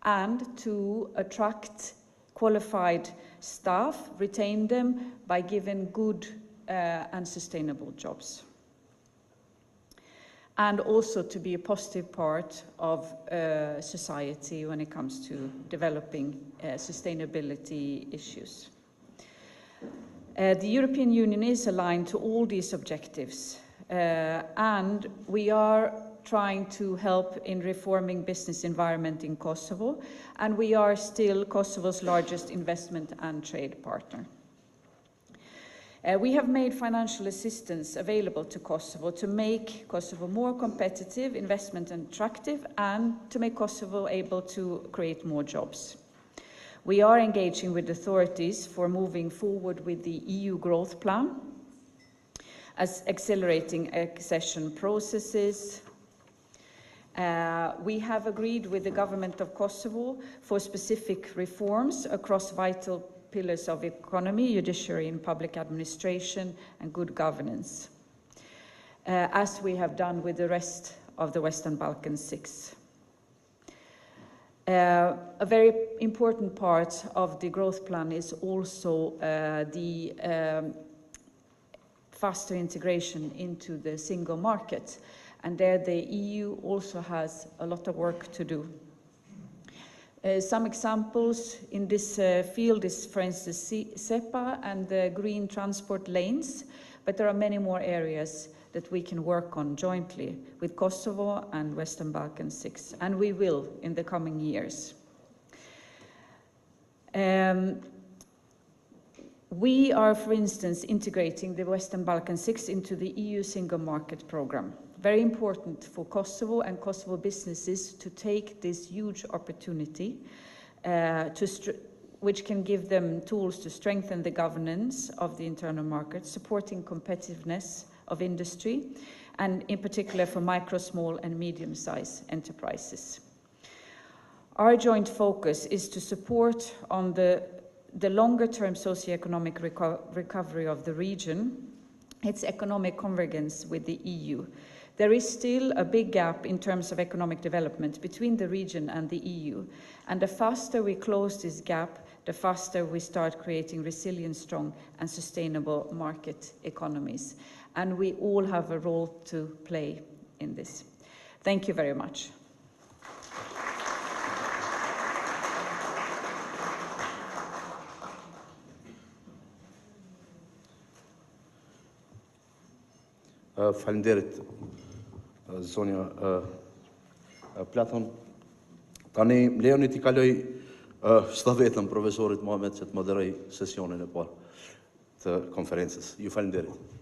and to attract qualified staff, retain them by giving good and sustainable jobs. And also to be a positive part of society when it comes to developing sustainability issues. The European Union is aligned to all these objectives, and we are trying to help in reforming business environment in Kosovo, and we are still Kosovo's largest investment and trade partner. We have made financial assistance available to Kosovo to make Kosovo more competitive, investment and attractive, and to make Kosovo able to create more jobs. We are engaging with authorities for moving forward with the EU growth plan, as accelerating accession processes. We have agreed with the government of Kosovo for specific reforms across vital pillars of economy, judiciary and public administration, and good governance, as we have done with the rest of the Western Balkan 6. A very important part of the growth plan is also the faster integration into the single market. And there the EU also has a lot of work to do. Some examples in this field is, for instance, SEPA and the green transport lanes, but there are many more areas that we can work on jointly with Kosovo and Western Balkan 6, and we will in the coming years. We are, for instance, integrating the Western Balkan 6 into the EU Single Market Programme. Very important for Kosovo and Kosovo businesses to take this huge opportunity, which can give them tools to strengthen the governance of the internal market, supporting competitiveness of industry, and in particular for micro, small and medium-sized enterprises. Our joint focus is to support on the longer-term socioeconomic recovery of the region, its economic convergence with the EU. There is still a big gap in terms of economic development between the region and the EU, and the faster we close this gap, the faster we start creating resilient, strong and sustainable market economies. And we all have a role to play in this. Thank you very much.
Faleminderit zonja Platon. Tani lejoni t'i kaloj S'ta vetëm profesorit Mohamed që të moderoj sesionin e parë të konferencës. Ju falenderit.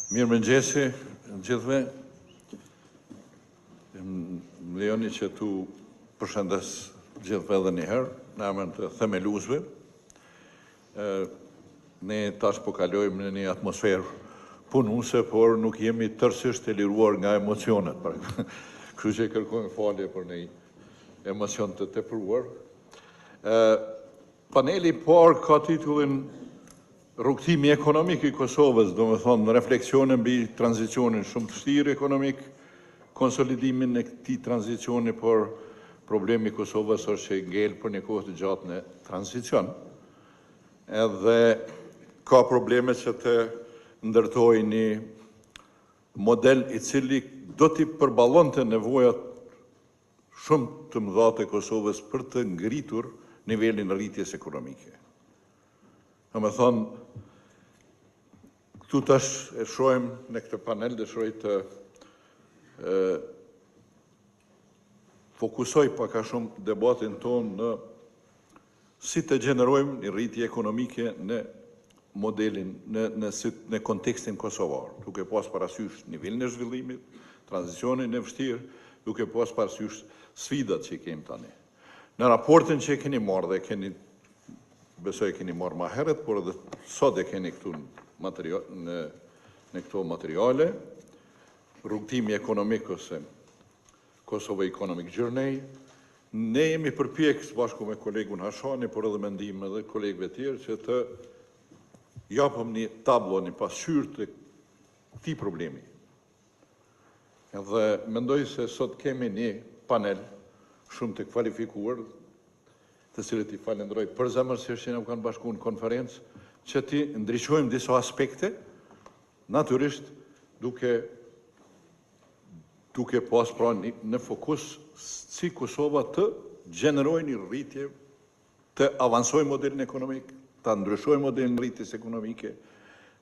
Mirë mëngjesi, gjithve. Më lejoni që tu përshëndes gjithve edhe një herë, në emër të themeluesve. Ne tash po kalojmë në një atmosferë punuese, por nuk jemi tërësisht e liruar nga emocionet. Kështu që kërkojmë falje për një emocion të tepruar. Paneli parë ka titullin Rrugtimi ekonomik i Kosovës, do me thonë në refleksione mbi tranzicionin shumë të vështirë ekonomik, konsolidimin e këtij tranzicioni, por problemi i Kosovës është që ngel për një kohë të gjatë në tranzicion. Edhe ka probleme që të ndërtojë një model i cili do t'i përballonte nevojat shumë të mëdha të Kosovës për të ngritur nivelin e rritjes ekonomike. Do me thonë, këtu tash e shohim në këtë panel, dëshiroj të fokusoj pak a shumë debatin tonë në si të gjenerojmë një rritje ekonomike në modelin, në kontekstin kosovar, duke pas parasysh nivelin e zhvillimit, tranzicionin e vështirë, duke pas parasysh sfidat që kemi tani. Në raportin që keni marrë dhe keni besoj keni marrë ma herët, por edhe sot e keni këtu në këto materiale, rrugtimi ekonomik ose Kosovo Economic Journey. Ne jemi përpjekës bashku me kolegun Hashani, por edhe me ndihmën edhe kolegëve tjerë, që të japëm një tablo, një pasqyrë të këtij problemi. Edhe mendoj se sot kemi një panel shumë të kvalifikuar, të cilët i falenderoj përzemërsisht që na kanë bashkuar në konferencë, që ti ndriçojmë disa aspekte, natyrisht duke pas pra në fokus si Kosova të gjenerojë një rritje, të avansojë modelin ekonomik, të ndryshojë modelin e rritjes ekonomike,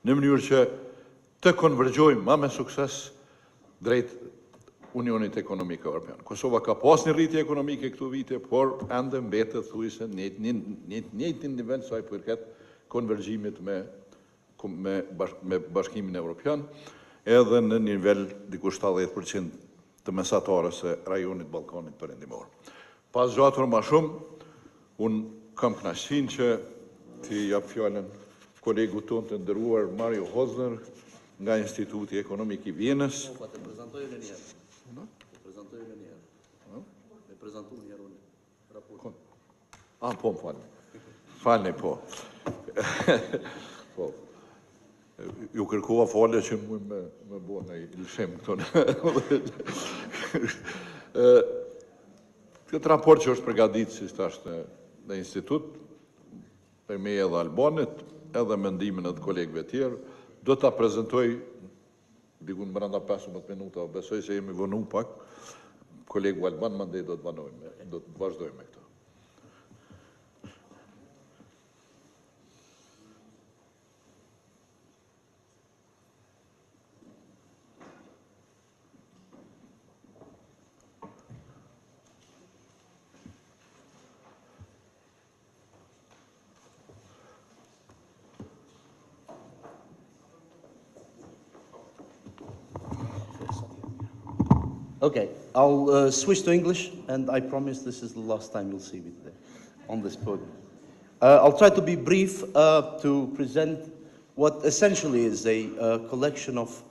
në mënyrë që të konvergjojmë më me sukses drejt Unionit Ekonomik Evropian. Kosova ka pas një rritje ekonomike këto vite, por ende mbetet thuajse në njëjtin nivel sa i përket konvergjimit me Bashkimin Evropian, edhe në nivel diku 70% të mesatarës së rajonit Ballkanit Perëndimor. Pas zgjatur më shumë, unë kam kënaqësinë që t'i jap fjalën kolegu tonë të nderuar Mario Hozner nga Instituti Ekonomik i Vienës. Po, më falni. Falni, po. Ju kërkova falje që më bo në ilshem këto. Këtë raport që është përgatitur si thashë në institut, për me edhe Albanit, edhe mendimin e të kolegëve tjerë, do ta prezantoj diku në brenda 15 minuta, besoj se jemi vënu pak. Kolegu Alban mandej do të vazhdojmë me këto.
Okay, I'll switch to English, and I promise this is the last time you'll see me today on this podium. I'll try to be brief to present what essentially is a collection of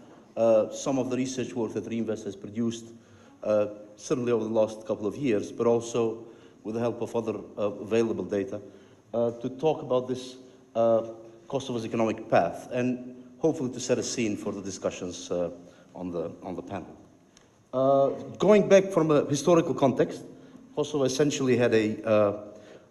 some of the research work that Riinvest has produced, certainly over the last couple of years, but also with the help of other available data, to talk about this Kosovo's economic path, and hopefully to set a scene for the discussions on the panel. Going back from a historical context, Kosovo essentially had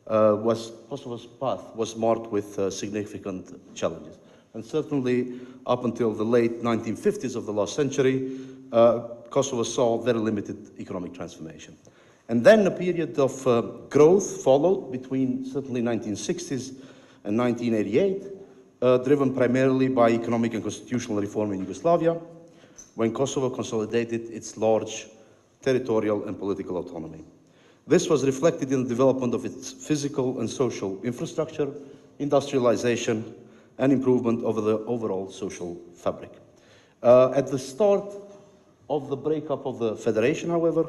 Kosovo's path was marked with significant challenges. And certainly up until the late 1950s of the last century, Kosovo saw very limited economic transformation. And then a period of growth followed between certainly 1960s and 1988, driven primarily by economic and constitutional reform in Yugoslavia, when Kosovo consolidated its large territorial and political autonomy. This was reflected in the development of its physical and social infrastructure, industrialization, and improvement of the overall social fabric. At the start of the breakup of the federation, however,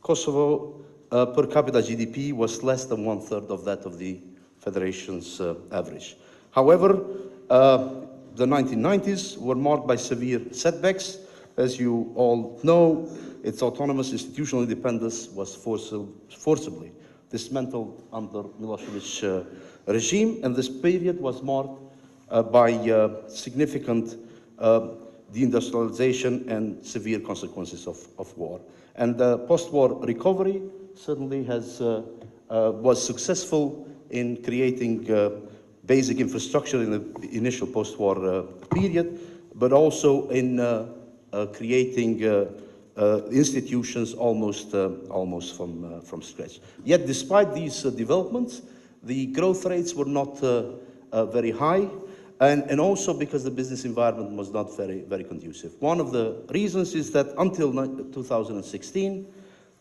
Kosovo per capita GDP was less than 1/3 of that of the federation's average. However, the 1990s were marked by severe setbacks. As you all know, its autonomous institutional independence was forcibly dismantled under Milosevic's regime, and this period was marked by significant deindustrialization and severe consequences of war. And the post-war recovery certainly was successful in creating basic infrastructure in the initial post-war period, but also in creating institutions almost from scratch. Yet, despite these developments, the growth rates were not very high, and also because the business environment was not very conducive. One of the reasons is that until 2016,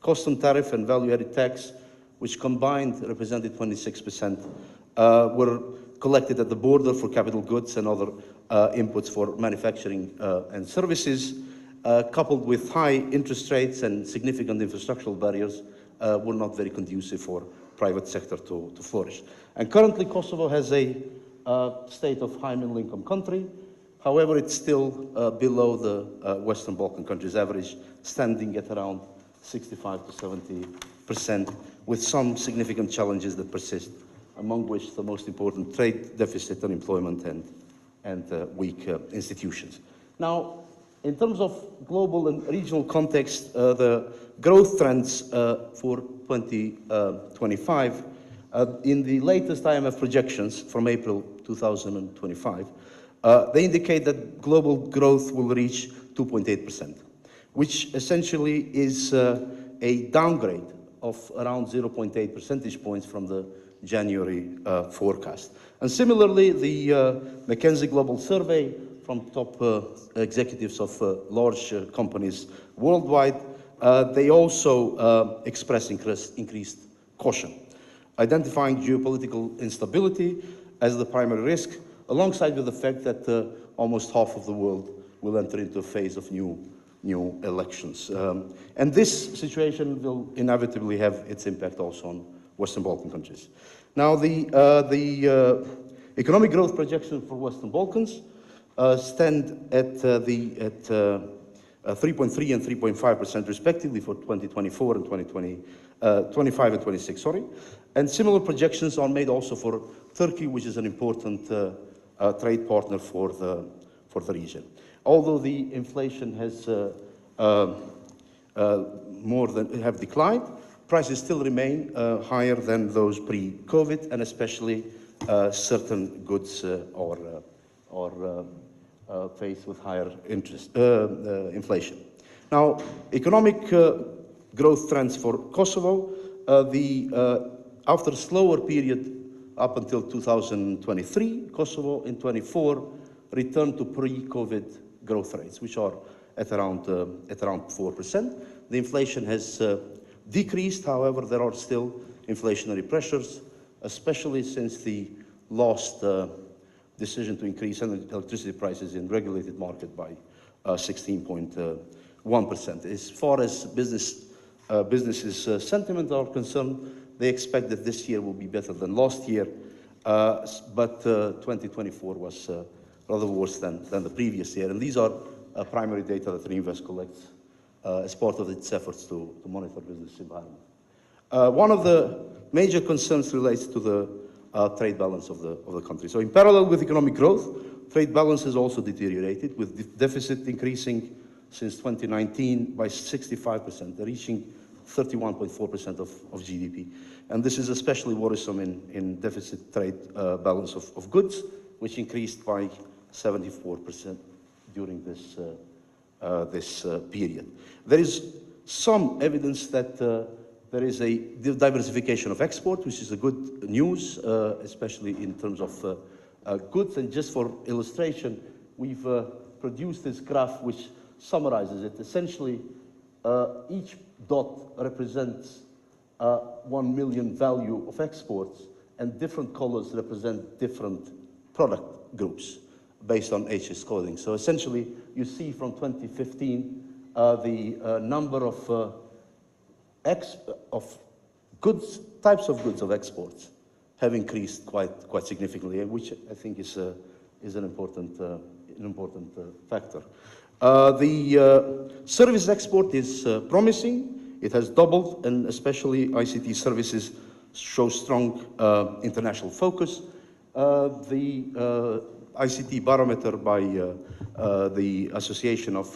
custom tariff and value-added tax, which combined represented 26%, were collected at the border for capital goods and other inputs for manufacturing and services, coupled with high interest rates and significant infrastructural barriers, were not very conducive for private sector to flourish. And currently, Kosovo has a state of high middle income country. However, it's still below the Western Balkan countries' average, standing at around 65 to 70%, with some significant challenges that persist, among which the most important trade deficit, unemployment, and weak institutions. Now, in terms of global and regional context, the growth trends for 2025, in the latest IMF projections from April 2025, they indicate that global growth will reach 2.8%, which essentially is a downgrade of around 0.8 percentage points from the January forecast. And similarly, the McKinsey Global Survey from top executives of large companies worldwide, they also express increased caution, identifying geopolitical instability as the primary risk, alongside with the fact that almost half of the world will enter into a phase of new elections. And this situation will inevitably have its impact also on Western Balkan countries. Now, the economic growth projections for Western Balkans stand at 3.3 and 3.5% respectively for 2024 and 25 and 26, sorry. And similar projections are made also for Turkey, which is an important trade partner for the region. Although the inflation has have declined, prices still remain higher than those pre-COVID, and especially certain goods are faced with higher inflation. Now, economic growth trends for Kosovo, after a slower period up until 2023, Kosovo in 24 returned to pre-COVID growth rates, which are at around 4%. The inflation has decreased. However, there are still inflationary pressures, especially since the last decision to increase electricity prices in regulated market by 16.5%. 1%. As far as businesses' sentiment are concerned, they expect that this year will be better than last year, but 2024 was rather worse than the previous year. And these are primary data that Riinvest collects as part of its efforts to monitor business environment. One of the major concerns relates to the trade balance of the country. So in parallel with economic growth, trade balance has also deteriorated, with the deficit increasing since 2019 by 65%, reaching 31.4% of GDP. And this is especially worrisome in deficit trade balance of goods, which increased by 74% during this period. There is some evidence that there is a diversification of export, which is a good news, especially in terms of goods. And just for illustration, we've produced this graph which summarizes it. Essentially, each dot represents 1 million value of exports, and different colors represent different product groups based on HS coding. So essentially, you see from 2015, the number of goods, types of goods of exports have increased quite significantly, which I think is an important factor. The service export is promising. It has doubled, and especially ICT services show strong international focus. The ICT barometer by the Association of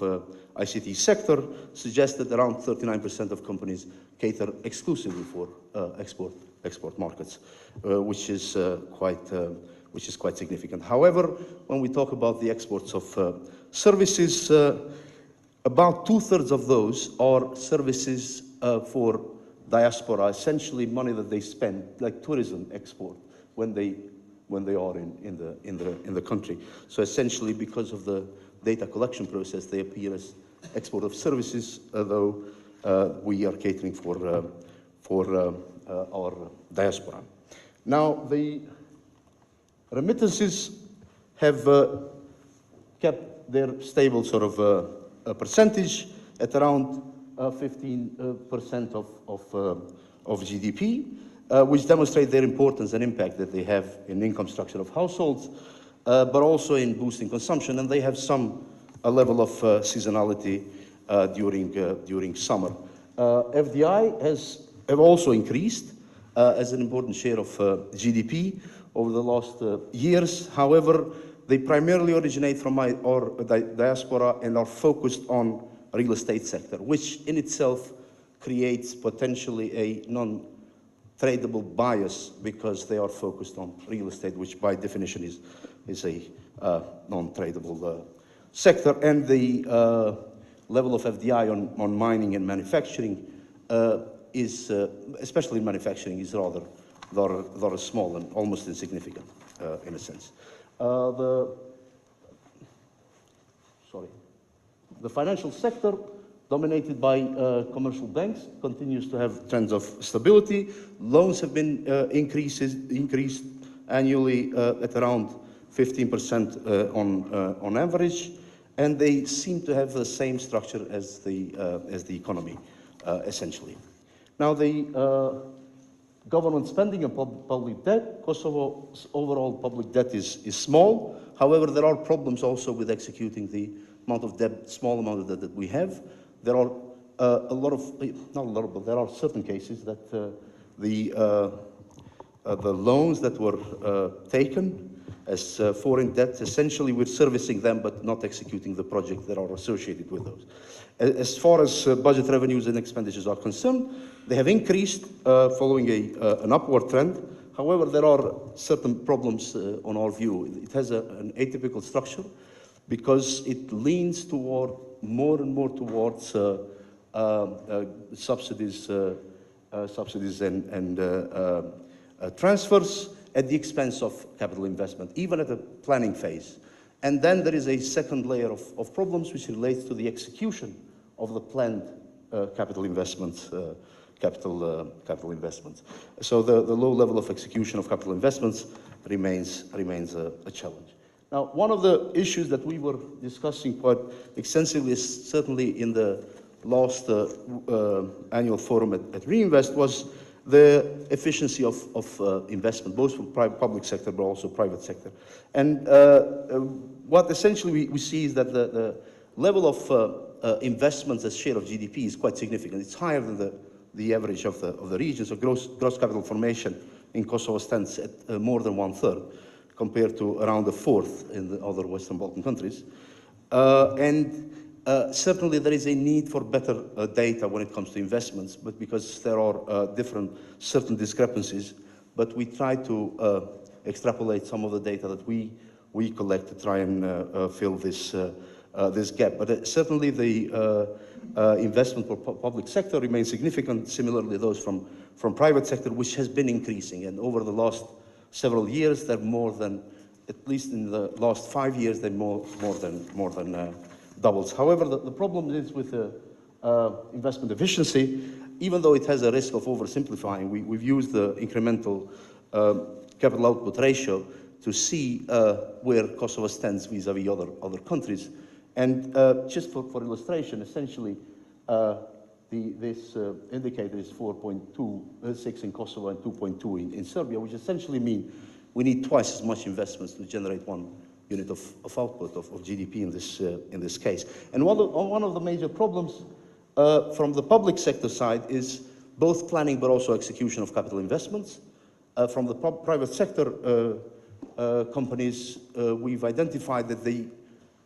ICT Sector suggests that around 39% of companies cater exclusively for export markets, which is quite significant. However, when we talk about the exports of services, about 2/3 of those are services for diaspora, essentially money that they spend, like tourism export, when they are in the country. So essentially, because of the data collection process, they appear as export of services, though we are catering for our diaspora. Now, the remittances have kept their stable sort of a percentage at around 15% of GDP, which demonstrate their importance and impact that they have in the income structure of households, but also in boosting consumption, and they have a level of seasonality during summer. FDI have also increased as an important share of GDP over the last years. However, they primarily originate from our diaspora and are focused on real estate sector, which in itself creates potentially a non-tradable bias because they are focused on real estate, which by definition is a non-tradable sector. And the level of FDI on mining and manufacturing is, especially in manufacturing, is rather small and almost insignificant in a sense. The financial sector, dominated by commercial banks, continues to have trends of stability. Loans have been increased annually at around 15% on average, and they seem to have the same structure as the economy, essentially. Now, the government spending and public debt. Kosovo's overall public debt is small. However, there are problems also with executing the amount of debt, small amount of debt that we have. There are but there are certain cases that the loans that were taken as foreign debts, essentially we're servicing them but not executing the projects that are associated with those. As far as budget revenues and expenditures are concerned, they have increased following an upward trend. However, there are certain problems on our view. It has an atypical structure because it leans toward more and more towards subsidies and transfers at the expense of capital investment, even at the planning phase. And then there is a second layer of problems which relates to the execution of the planned capital investments. So the low level of execution of capital investments remains a challenge. Now, one of the issues that we were discussing quite extensively, is certainly in the last annual forum at Reinvest, was the efficiency of investment, both from public sector but also private sector. And what essentially we see is that the level of investments as share of GDP is quite significant. It's higher than the average of the region. So gross capital formation in Kosovo stands at more than 1/3, compared to around a 4th in the other Western Balkan countries. Certainly there is a need for better data when it comes to investments, but because there are certain discrepancies, but we try to extrapolate some of the data that we collect to try and fill this gap. But certainly the investment for public sector remains significant, similarly those from private sector, which has been increasing. And over the last several years, they're more than, at least in the last 5 years, they're more than doubles. However, the problem is with investment efficiency, even though it has a risk of oversimplifying, we've used the incremental capital output ratio to see where Kosovo stands vis-a-vis other countries. And just for illustration, essentially, this indicator is 4.26 in Kosovo and 2.2 in Serbia, which essentially mean we need twice as much investments to generate 1 unit of output of GDP in this case. And one of the major problems from the public sector side is both planning but also execution of capital investments. From the private sector companies, we've identified that they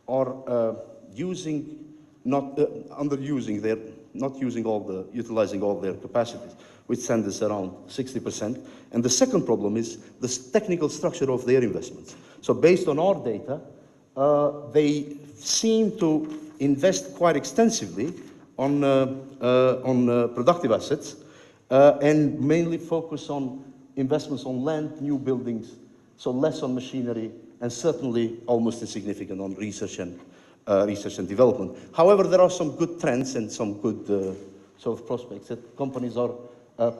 are utilizing all their capacities, which stands around 60%. And the second problem is the technical structure of their investments. So based on our data, they seem to invest quite extensively on productive assets and mainly focus on investments on land, new buildings, so less on machinery, and certainly almost insignificant on research and development. However, there are some good trends and some good sort of prospects that companies are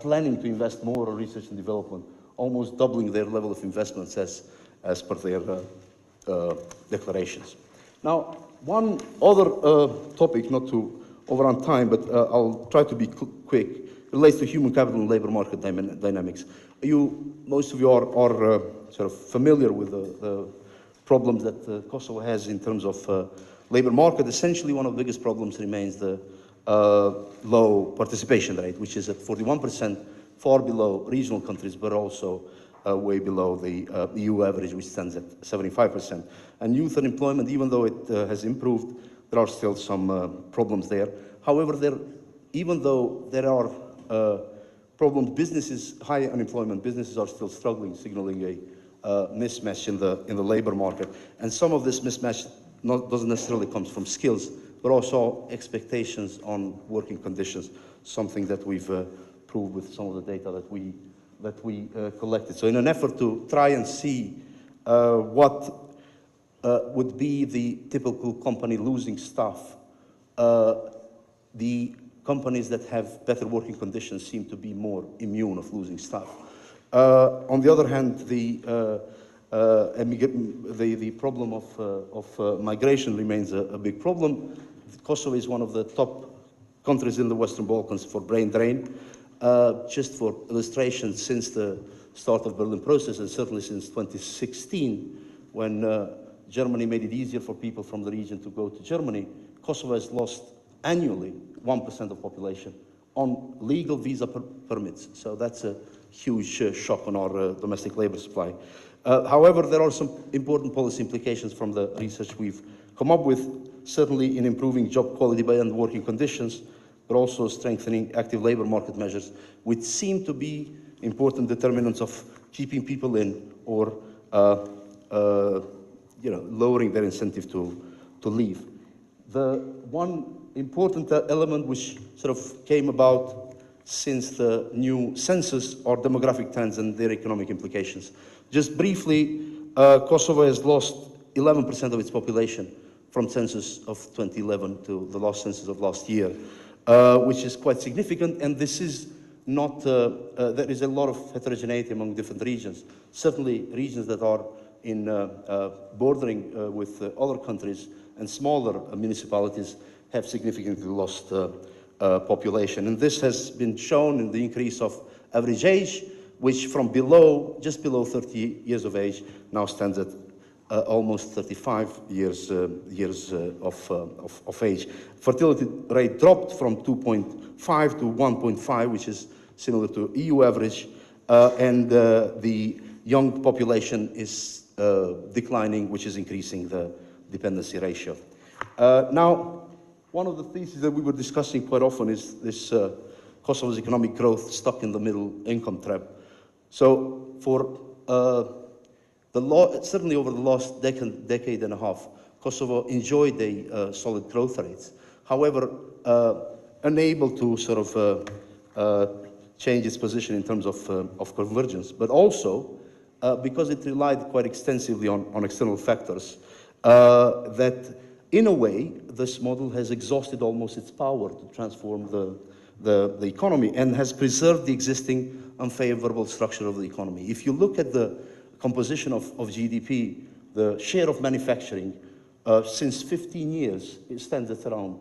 planning to invest more on research and development, almost doubling their level of investments as per their declarations. Now, one other topic, not to overrun time, but I'll try to be quick, relates to human capital and labor market dynamics. Most of you are sort of familiar with the problems that Kosovo has in terms of labor market. Essentially, one of the biggest problems remains the low participation rate, which is at 41%, far below regional countries, but also way below the EU average, which stands at 75%. And youth unemployment, even though it has improved, there are still some problems there. However, even though there are problems, high unemployment, businesses are still struggling, signaling a mismatch in the labor market. And some of this mismatch doesn't necessarily come from skills, but also expectations on working conditions, something that we've proved with some of the data that we collected. So in an effort to try and see what would be the typical company losing staff, the companies that have better working conditions seem to be more immune of losing staff. On the other hand, the problem of migration remains a big problem. Kosovo is one of the top countries in the Western Balkans for brain drain. Just for illustration, since the start of the Berlin process, and certainly since 2016, when Germany made it easier for people from the region to go to Germany, Kosovo has lost annually 1% of population on legal visa permits. So that's a huge shock on our domestic labor supply. However, there are some important policy implications from the research we've come up with, certainly in improving job quality and working conditions, but also strengthening active labor market measures, which seem to be important determinants of keeping people in or lowering their incentive to leave. The one important element which sort of came about since the new census are demographic trends and their economic implications. Just briefly, Kosovo has lost 11% of its population from census of 2011 to the last census of last year, which is quite significant. And this is not, there is a lot of heterogeneity among different regions. Certainly regions that are in bordering with other countries, and smaller municipalities have significantly lost population. And this has been shown in the increase of average age, which from just below 30 years of age now stands at almost 35 years of age. Fertility rate dropped from 2.5 to 1.5, which is similar to EU average, and the young population is declining, which is increasing the dependency ratio. Now, one of the theses that we were discussing quite often is this Kosovo's economic growth stuck in the middle income trap. So for certainly over the last decade and a half, Kosovo enjoyed a solid growth rate. However, unable to sort of change its position in terms of convergence, but also because it relied quite extensively on external factors, that in a way, this model has exhausted almost its power to transform the economy and has preserved the existing unfavorable structure of the economy. If you look at the composition of GDP, the share of manufacturing, since 15 years, it stands at around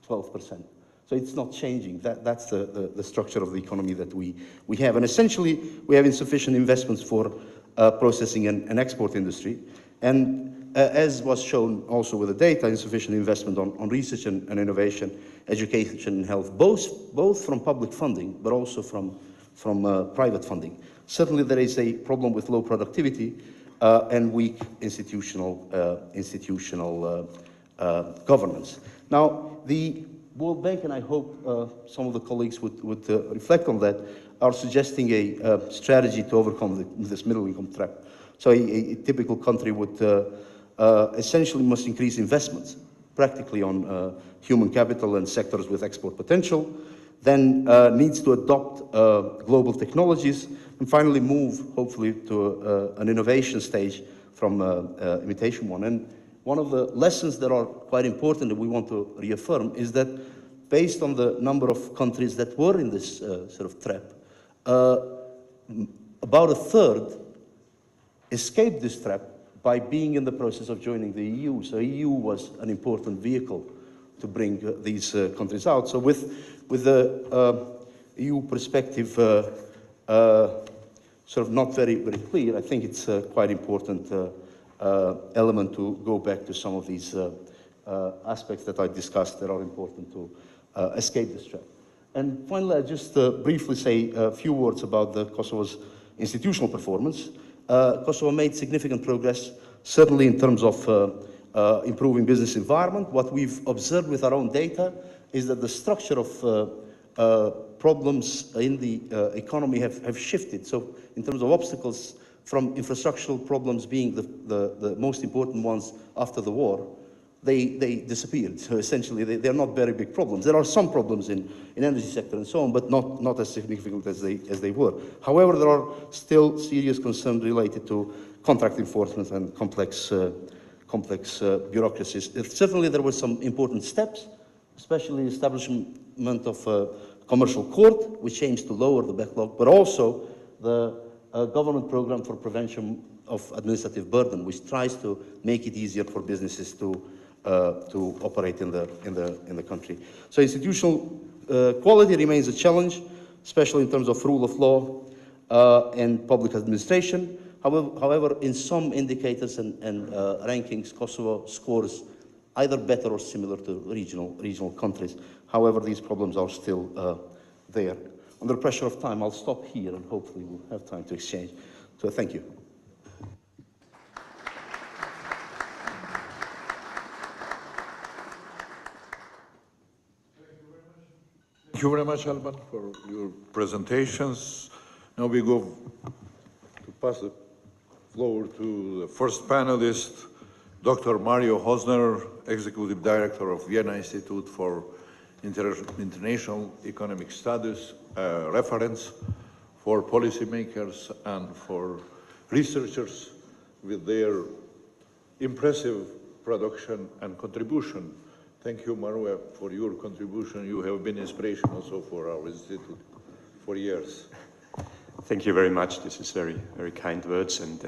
12%. So it's not changing. That's the structure of the economy that we have. And essentially, we have insufficient investments for processing and export industry. And as was shown also with the data, insufficient investment on research and innovation, education and health, both from public funding, but also from private funding. Certainly there is a problem with low productivity and weak institutional governance. Now, the World Bank, and I hope some of the colleagues would reflect on that, are suggesting a strategy to overcome this middle income trap. So a typical country would essentially must increase investments, practically on human capital and sectors with export potential, then needs to adopt global technologies, and finally move, hopefully, to an innovation stage from imitation one. And one of the lessons that are quite important that we want to reaffirm is that based on the number of countries that were in this sort of trap, about a third escaped this trap by being in the process of joining the EU. So EU was an important vehicle to bring these countries out. So with the EU perspective sort of not very clear, I think it's a quite important element to go back to some of these aspects that I discussed that are important to escape this trap. And finally, I'll just briefly say a few words about Kosovo's institutional performance. Kosovo made significant progress, certainly in terms of improving business environment. What we've observed with our own data is that the structure of problems in the economy have shifted. So in terms of obstacles, from infrastructural problems being the most important ones after the war, they disappeared. So essentially, they're not very big problems. There are some problems in energy sector and so on, but not as significant as they were. However, there are still serious concerns related to contract enforcement and complex bureaucracies. Certainly, there were some important steps, especially the establishment of a commercial court, which aims to lower the backlog, but also the government program for prevention of administrative burden, which tries to make it easier for businesses to operate in the country. So institutional quality remains a challenge, especially in terms of rule of law and public administration. However, in some indicators and rankings, Kosovo scores either better or similar to regional countries. However, these problems are still there. Under pressure of time, I'll stop here and hopefully we'll have time to exchange. So thank you.
Thank you very much, Alban, for your presentations. Now we go to pass the floor to the first panelist, Dr. Mario Hosner, Executive Director of Vienna Institute for International Economic Studies, reference for policymakers and for researchers with their impressive production and contribution. Thank you, Maria, for your contribution. You have been inspiration also for our institute for years.
Thank you very much. This is very, very kind words, and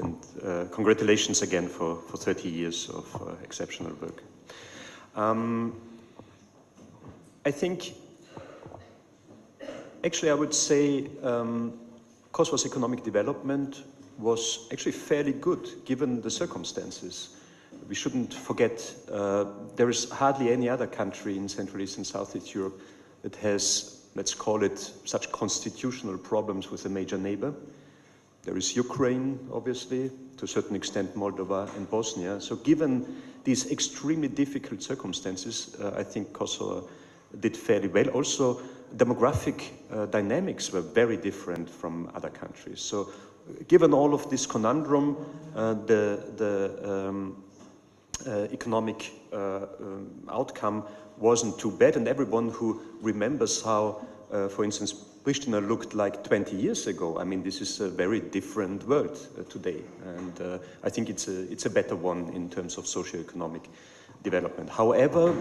congratulations again for 30 years of exceptional work. I think, actually I would say Kosovo's economic development was actually fairly good given the circumstances. We shouldn't forget there is hardly any other country in Central East and Southeast Europe that has, let's call it, such constitutional problems with a major neighbor. There is Ukraine, obviously, to a certain extent Moldova and Bosnia. So given these extremely difficult circumstances, I think Kosovo did fairly well. Also, demographic dynamics were very different from other countries. So given all of this conundrum, the economic outcome wasn't too bad, and everyone who remembers how, for instance, Pristina looked like 20 years ago, I mean, this is a very different world today, and I think it's a better one in terms of socio-economic development. However,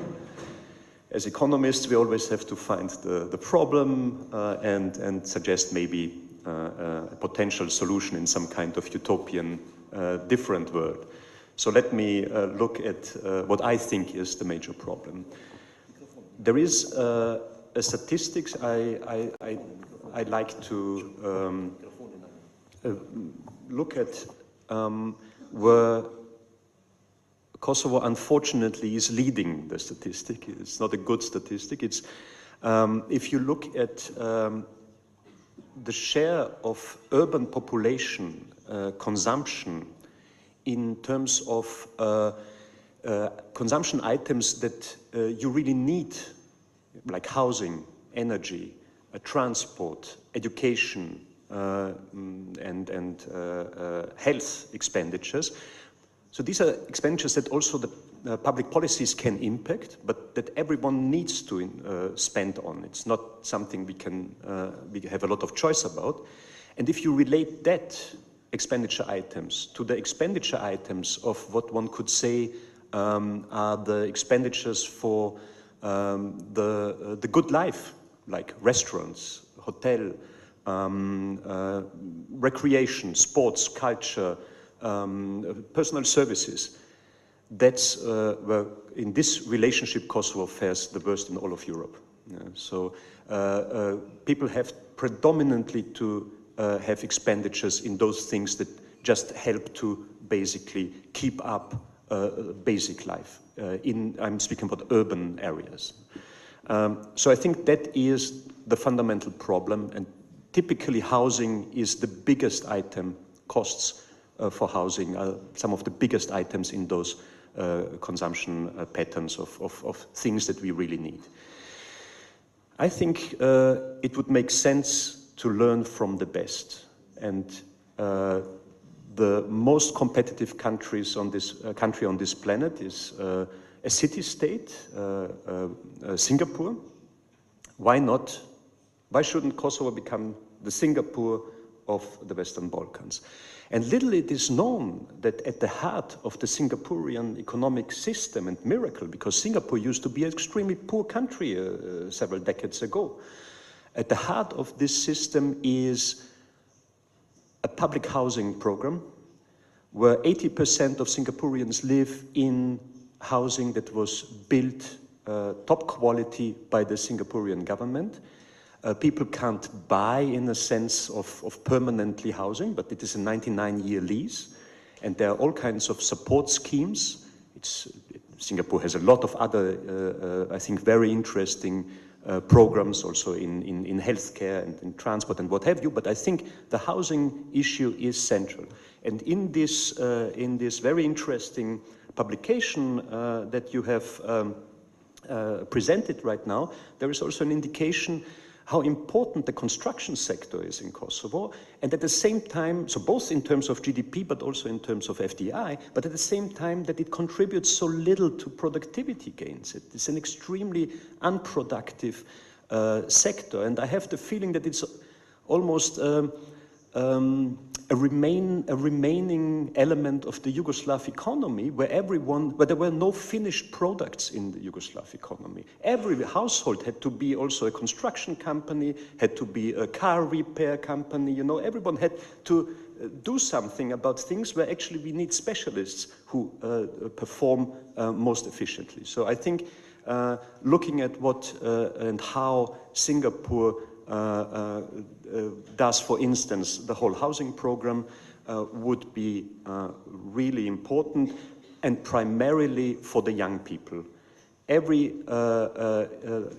as economists, we always have to find the problem and suggest maybe a potential solution in some kind of utopian, different world. So let me look at what I think is the major problem. There is a statistics I'd like to look at where Kosovo unfortunately is leading the statistic. It's not a good statistic. It's if you look at the share of urban population consumption in terms of consumption items that you really need, like housing, energy, transport, education, and health expenditures. So these are expenditures that also the public policies can impact, but that everyone needs to spend on. It's not something we have a lot of choice about. And if you relate that expenditure items to the expenditure items of what one could say are the expenditures for the good life, like restaurants, hotel, recreation, sports, culture, personal services. That's where in this relationship Kosovo fares the worst in all of Europe. So people have predominantly to have expenditures in those things that just help to basically keep up basic life. I'm speaking about urban areas. So I think that is the fundamental problem, and typically housing is the biggest item. Costs for housing are some of the biggest items in those consumption patterns of things that we really need. I think it would make sense to learn from the best, and the most competitive countries on this country on this planet is a city-state, Singapore. Why not? Why shouldn't Kosovo become the Singapore of the Western Balkans? And little it is known that at the heart of the Singaporean economic system and miracle, because Singapore used to be an extremely poor country several decades ago, at the heart of this system is a public housing program where 80% of Singaporeans live in housing that was built top quality by the Singaporean government. People can't buy in a sense of permanently housing, but it is a 99-year lease, and there are all kinds of support schemes. Singapore has a lot of other, I think, very interesting programs also in healthcare and in transport and what have you, but I think the housing issue is central. And in this very interesting publication that you have presented right now, there is also an indication how important the construction sector is in Kosovo, and at the same time, so both in terms of GDP but also in terms of FDI, but at the same time that it contributes so little to productivity gains. It's an extremely unproductive sector, and I have the feeling that it's almost a a remaining element of the Yugoslav economy where there were no finished products in the Yugoslav economy. Every household had to be also a construction company, had to be a car repair company, you know, everyone had to do something about things where actually we need specialists who perform most efficiently. So I think looking at what and how Singapore does, for instance, the whole housing program would be really important, and primarily for the young people. Every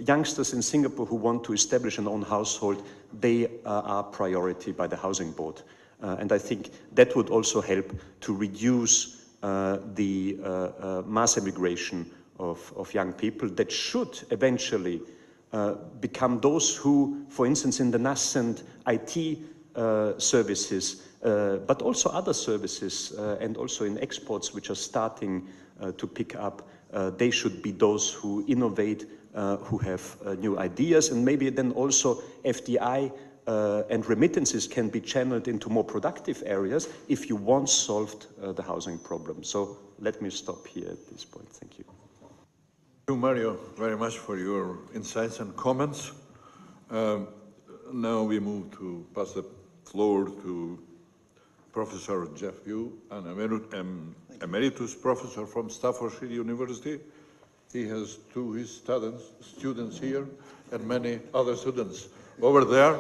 youngsters in Singapore who want to establish an own household, they are priority by the housing board. And I think that would also help to reduce the mass immigration of young people that should eventually become those who, for instance, in the nascent IT services, but also other services and also in exports which are starting to pick up, they should be those who innovate, who have new ideas, and maybe then also FDI and remittances can be channeled into more productive areas if you once solved the housing problem. So let me stop here at this point. Thank you.
Thank you, Mario, very much for your insights and comments. Now we move to pass the floor to Professor Jeff Yu, an emeritus professor from Staffordshire University. He has his students here and many other students over there.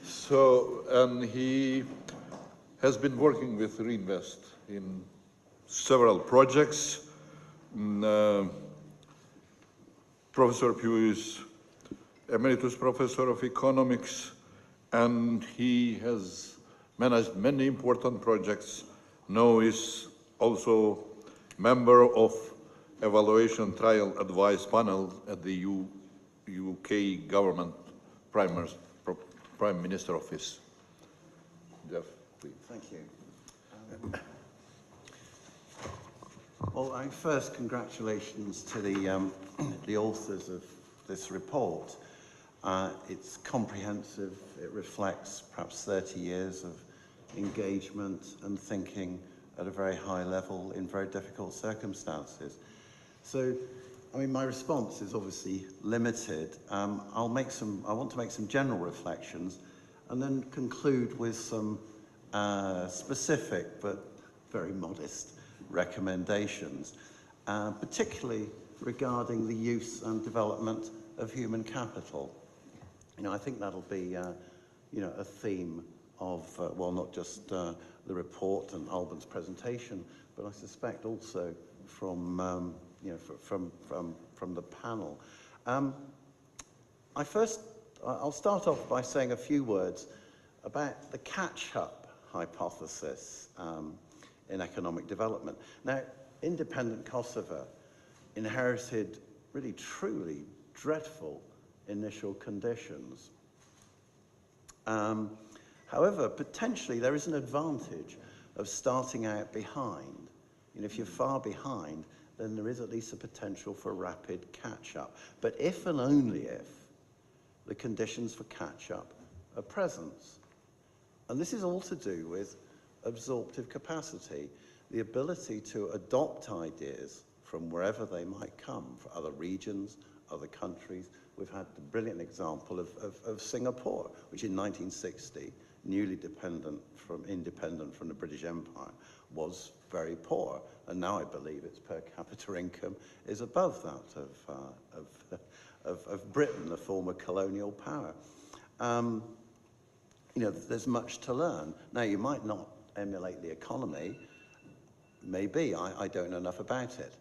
So, and he has been working with Riinvest in several projects. Professor Pugh is Emeritus Professor of Economics, and he has managed many important projects. Now is also member of Evaluation Trial Advice Panel at the UK Government Prime Minister Office. Jeff, please.
Thank you. Well, first, congratulations to the authors of this report. It's comprehensive. It reflects perhaps 30 years of engagement and thinking at a very high level in very difficult circumstances. So, I mean, my response is obviously limited. I want to make some general reflections and then conclude with some specific but very modest recommendations, particularly regarding the use and development of human capital. You know, I think that'll be, you know, a theme of, well, not just the report and Albin's presentation, but I suspect also from, you know, from the panel. I'll start off by saying a few words about the catch-up hypothesis in economic development. Now, independent Kosovo inherited really truly dreadful initial conditions. However, potentially there is an advantage of starting out behind. You know, if you're far behind, then there is at least a potential for rapid catch-up. But if and only if the conditions for catch-up are present. And this is all to do with absorptive capacity, the ability to adopt ideas from wherever they might come, for other regions, other countries. We've had the brilliant example of Singapore, which in 1960, newly independent from the British Empire, was very poor. And now I believe its per capita income is above that of Britain, the former colonial power. You know, there's much to learn. Now, you might not emulate the economy. Maybe, I don't know enough about it.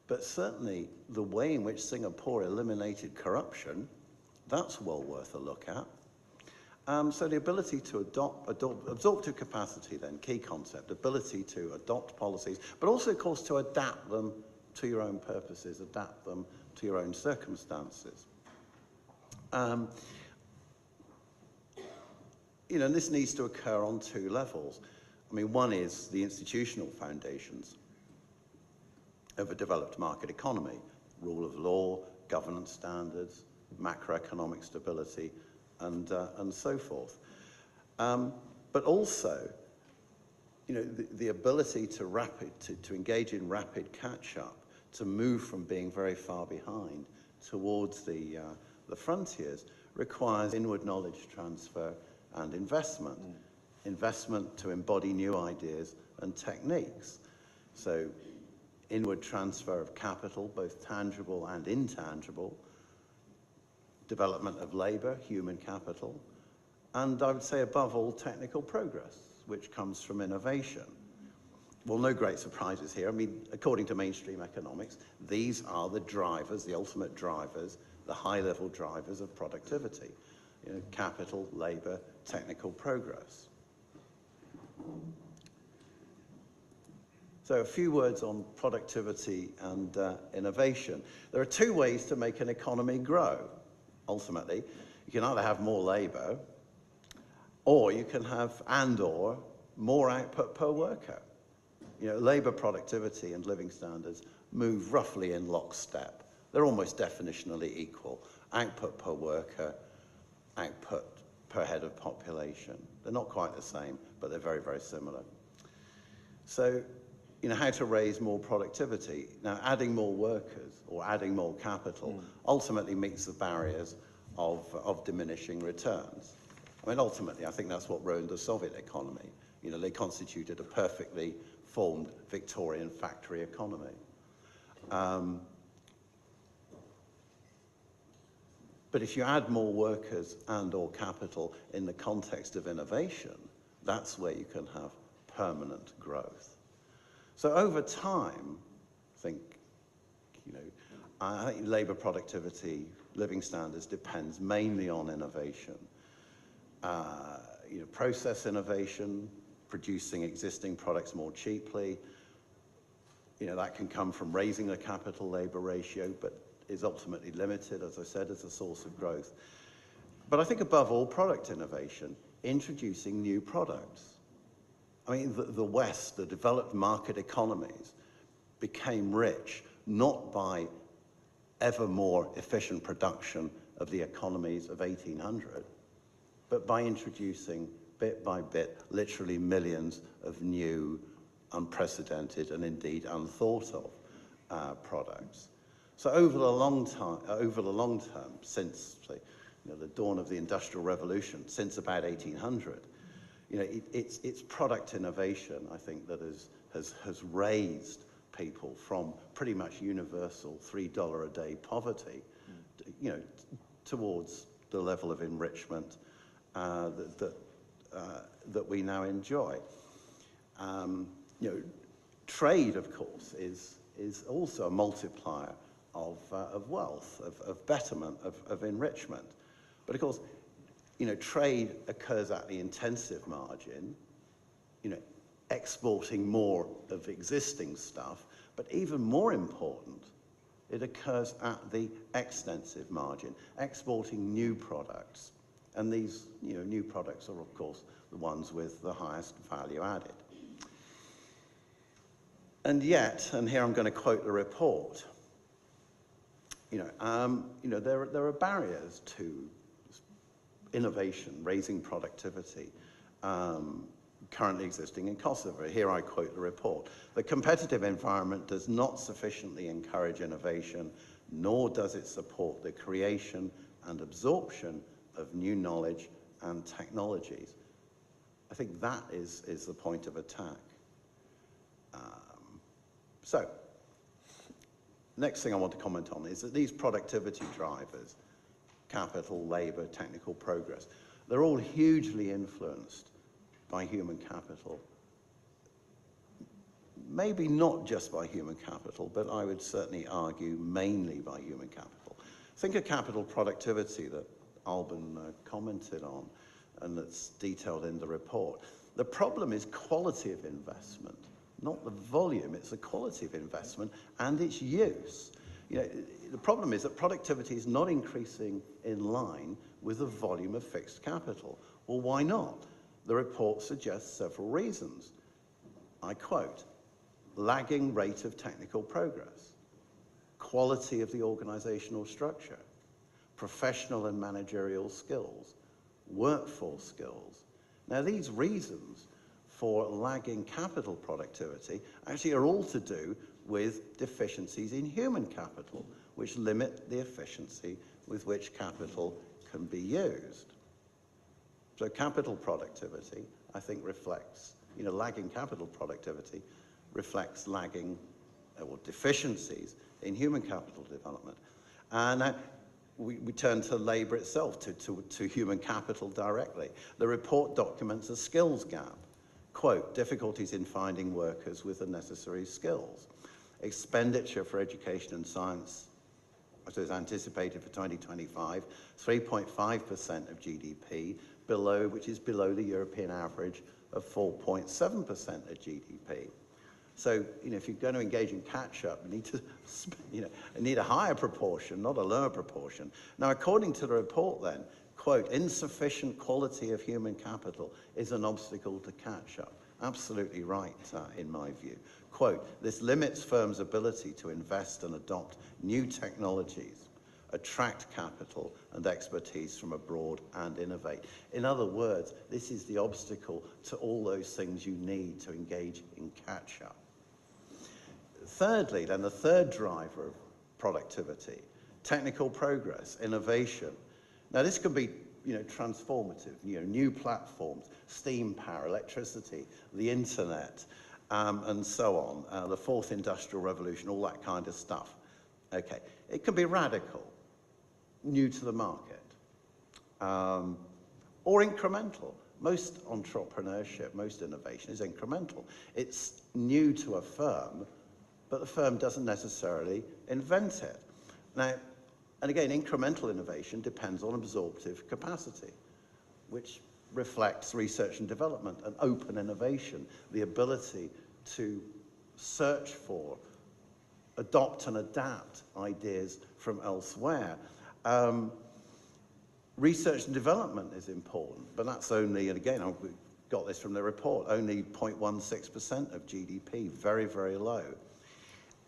But certainly, the way in which Singapore eliminated corruption, that's well worth a look at. So the ability to adopt absorptive capacity then, key concept, ability to adopt policies, but also, of course, to adapt them to your own purposes, adapt them to your own circumstances. You know, and this needs to occur on two levels. I mean, one is the institutional foundations of a developed market economy, rule of law, governance standards, macroeconomic stability, and so forth. But also the ability to engage in rapid catch-up, to move from being very far behind towards the frontiers, requires inward knowledge transfer and investment. Investment to embody new ideas and techniques. So inward transfer of capital, both tangible and intangible, development of labor, human capital, and I would say above all, technical progress, which comes from innovation. Well, no great surprises here. I mean, according to mainstream economics, these are the drivers, the ultimate drivers, the high-level drivers of productivity. Capital, labor, technical progress. So a few words on productivity and innovation. There are two ways to make an economy grow, ultimately. You can either have more labor, or you can have, or more output per worker. Labor productivity and living standards move roughly in lockstep. They're almost definitionally equal. Output per worker, output per head of population. They're not quite the same, but they're very, very similar. So, how to raise more productivity. Now, adding more workers or adding more capital ultimately meets the barriers of diminishing returns. I mean, ultimately, I think that's what ruined the Soviet economy. They constituted a perfectly formed Victorian factory economy. But if you add more workers and/or capital in the context of innovation, that's where you can have permanent growth. So over time, I think labor productivity, living standards depends mainly on innovation. Process innovation, producing existing products more cheaply, that can come from raising the capital-labor ratio, but is ultimately limited, as I said, as a source of growth. But I think above all, product innovation, introducing new products. I mean, the West, the developed market economies, became rich not by ever more efficient production of the economies of 1800, but by introducing, bit by bit, literally millions of new, unprecedented, and indeed unthought of products. So over the long term, since the dawn of the Industrial Revolution, since about 1800, it's product innovation, I think, that has raised people from pretty much universal $3 a day poverty, towards the level of enrichment that we now enjoy. Trade, of course, is also a multiplier of wealth, of betterment, of enrichment. But of course, trade occurs at the intensive margin, exporting more of existing stuff, but even more important, it occurs at the extensive margin, exporting new products. And these new products are, of course, the ones with the highest value added. And yet, and here I'm going to quote the report, there are barriers to innovation, raising productivity, currently existing in Kosovo. Here I quote the report. The competitive environment does not sufficiently encourage innovation, nor does it support the creation and absorption of new knowledge and technologies. I think that is the point of attack. So, next thing I want to comment on is that these productivity drivers, capital, labor, technical progress, they're all hugely influenced by human capital. Maybe not just by human capital, but I would certainly argue mainly by human capital. Think of capital productivity that Alban commented on and that's detailed in the report. The problem is quality of investment, not the volume, it's the quality of investment and its use. The problem is that productivity is not increasing in line with the volume of fixed capital. Well, why not? The report suggests several reasons. I quote, lagging rate of technical progress, quality of the organizational structure, professional and managerial skills, workforce skills. Now, these reasons for lagging capital productivity actually are all to do with deficiencies in human capital, which limit the efficiency with which capital can be used. So capital productivity, I think, reflects, lagging capital productivity reflects lagging or deficiencies in human capital development. And we turn to labour itself, to human capital directly. The report documents a skills gap. Quote, difficulties in finding workers with the necessary skills. Expenditure for education and science, as is anticipated for 2025, 3.5% of GDP, which is below the European average of 4.7% of GDP. So, if you're going to engage in catch-up, you need to, need a higher proportion, not a lower proportion. Now, according to the report then, quote, insufficient quality of human capital is an obstacle to catch-up. Absolutely right, in my view. Quote, this limits firms' ability to invest and adopt new technologies, attract capital and expertise from abroad and innovate. In other words, this is the obstacle to all those things you need to engage in catch-up. Thirdly, then, the third driver of productivity, technical progress, innovation. Now, this can be, transformative, new platforms, steam power, electricity, the internet, and so on, the fourth industrial revolution, all that kind of stuff. Okay, it can be radical, new to the market, or incremental. Most entrepreneurship, most innovation is incremental. It's new to a firm, but the firm doesn't necessarily invent it. Now, and again, incremental innovation depends on absorptive capacity, which reflects research and development and open innovation, the ability to search for, adopt and adapt ideas from elsewhere. Research and development is important, but that's only, and again, we got this from the report, only 0.16% of GDP, very, very low.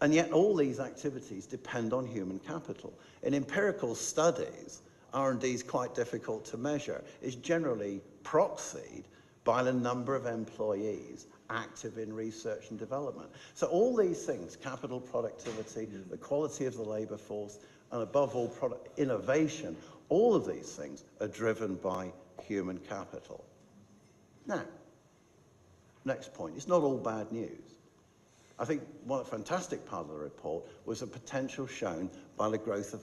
And yet all these activities depend on human capital. In empirical studies, R&D is quite difficult to measure. It's generally proxied by the number of employees active in research and development. So all these things, capital productivity, the quality of the labour force, and above all, innovation, all of these things are driven by human capital. Now, next point, it's not all bad news. I think one fantastic part of the report was the potential shown by the growth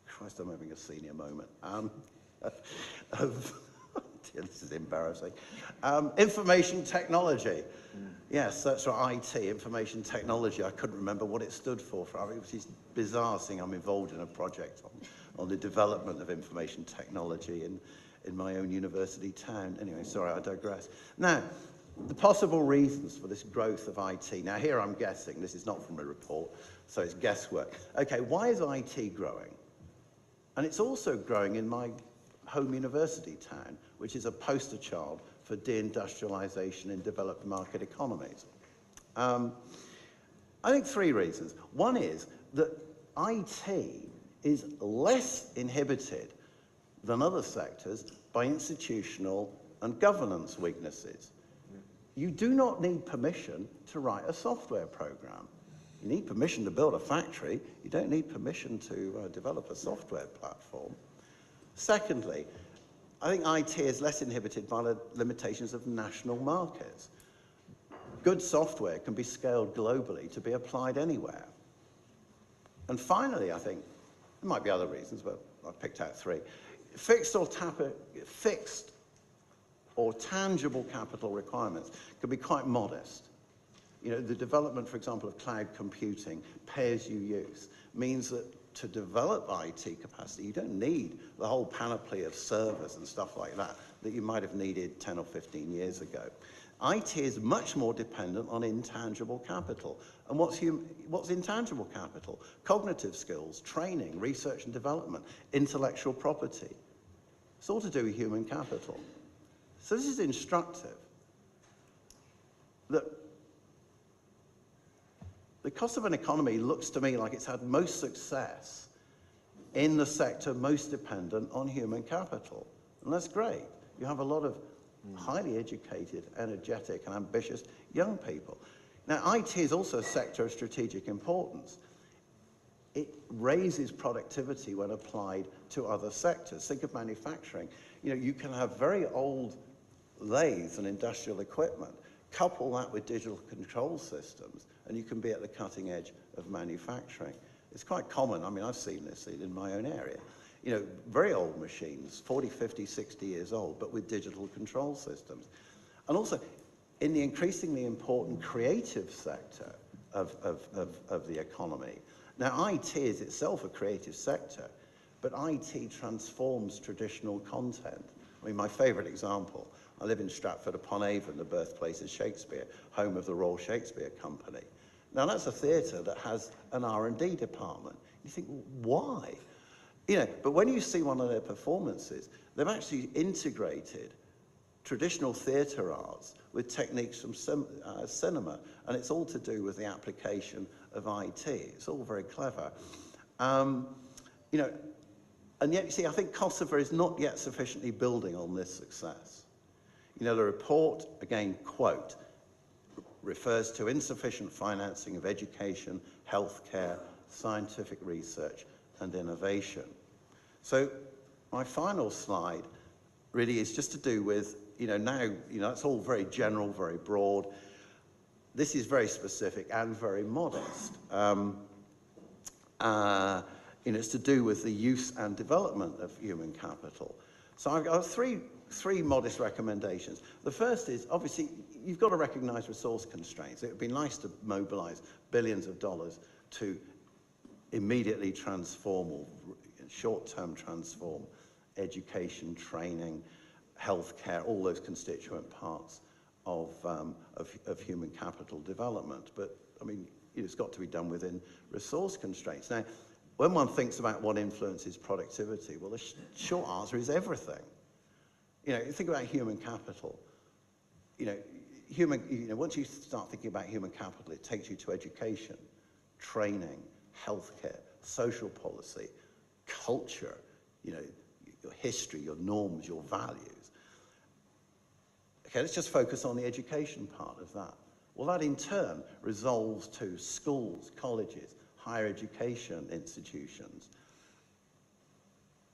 Christ, I'm having a senior moment. This is embarrassing. Information technology. Yes, that's right, IT, information technology. I couldn't remember what it stood for. It was bizarre seeing I'm involved in a project on the development of information technology in my own university town. Anyway, sorry, I digress. Now, the possible reasons for this growth of IT. Now, here I'm guessing. This is not from a report, so it's guesswork. Okay, why is IT growing? And it's also growing in my home university town, which is a poster child for deindustrialization in developed market economies. I think three reasons. One is that IT is less inhibited than other sectors by institutional and governance weaknesses. You do not need permission to write a software program. You need permission to build a factory. You don't need permission to develop a software platform. Secondly, I think IT is less inhibited by the limitations of national markets. Good software can be scaled globally to be applied anywhere. And finally, I think, there might be other reasons, but I've picked out three. Fixed or tangible capital requirements can be quite modest. The development, for example, of cloud computing, pay-as-you-use, means that to develop IT capacity, you don't need the whole panoply of servers and stuff like that you might have needed 10 or 15 years ago. IT is much more dependent on intangible capital. And what's intangible capital? Cognitive skills, training, research and development, intellectual property. It's all to do with human capital. So this is instructive. The Kosovan economy looks to me like it's had most success in the sector most dependent on human capital. And that's great. You have a lot of highly educated, energetic and ambitious young people. Now, IT is also a sector of strategic importance. It raises productivity when applied to other sectors. Think of manufacturing. You know, you can have very old lathes and industrial equipment, couple that with digital control systems, and you can be at the cutting edge of manufacturing. It's quite common. I mean, I've seen this in my own area. You know, very old machines, 40, 50, 60 years old, but with digital control systems. And also, in the increasingly important creative sector of the economy. Now, IT is itself a creative sector, but IT transforms traditional content. I mean, my favorite example, I live in Stratford-upon-Avon, the birthplace of Shakespeare, home of the Royal Shakespeare Company. Now, that's a theatre that has an R&D department. You think, well, why? You know, but when you see one of their performances, they've actually integrated traditional theatre arts with techniques from cinema, and it's all to do with the application of IT. It's all very clever. You know, and yet, you see, I think Kosovo is not yet sufficiently building on this success. You know, the report, again, quote, refers to insufficient financing of education, healthcare, scientific research, and innovation. So my final slide really is just to do with, you know, now, you know, it's all very general, very broad. This is very specific and very modest. You know, it's to do with the use and development of human capital. So I've got three modest recommendations. The first is, obviously, you've got to recognize resource constraints. It would be nice to mobilize billions of dollars to immediately transform or short-term transform education, training, healthcare, all those constituent parts of human capital development. But, I mean, it's got to be done within resource constraints. Now, when one thinks about what influences productivity, well, the short answer is everything. You know, think about human capital. You know, once you start thinking about human capital, it takes you to education, training, healthcare, social policy, culture, you know, your history, your norms, your values. Okay, let's just focus on the education part of that. Well, that in turn resolves to schools, colleges, higher education institutions.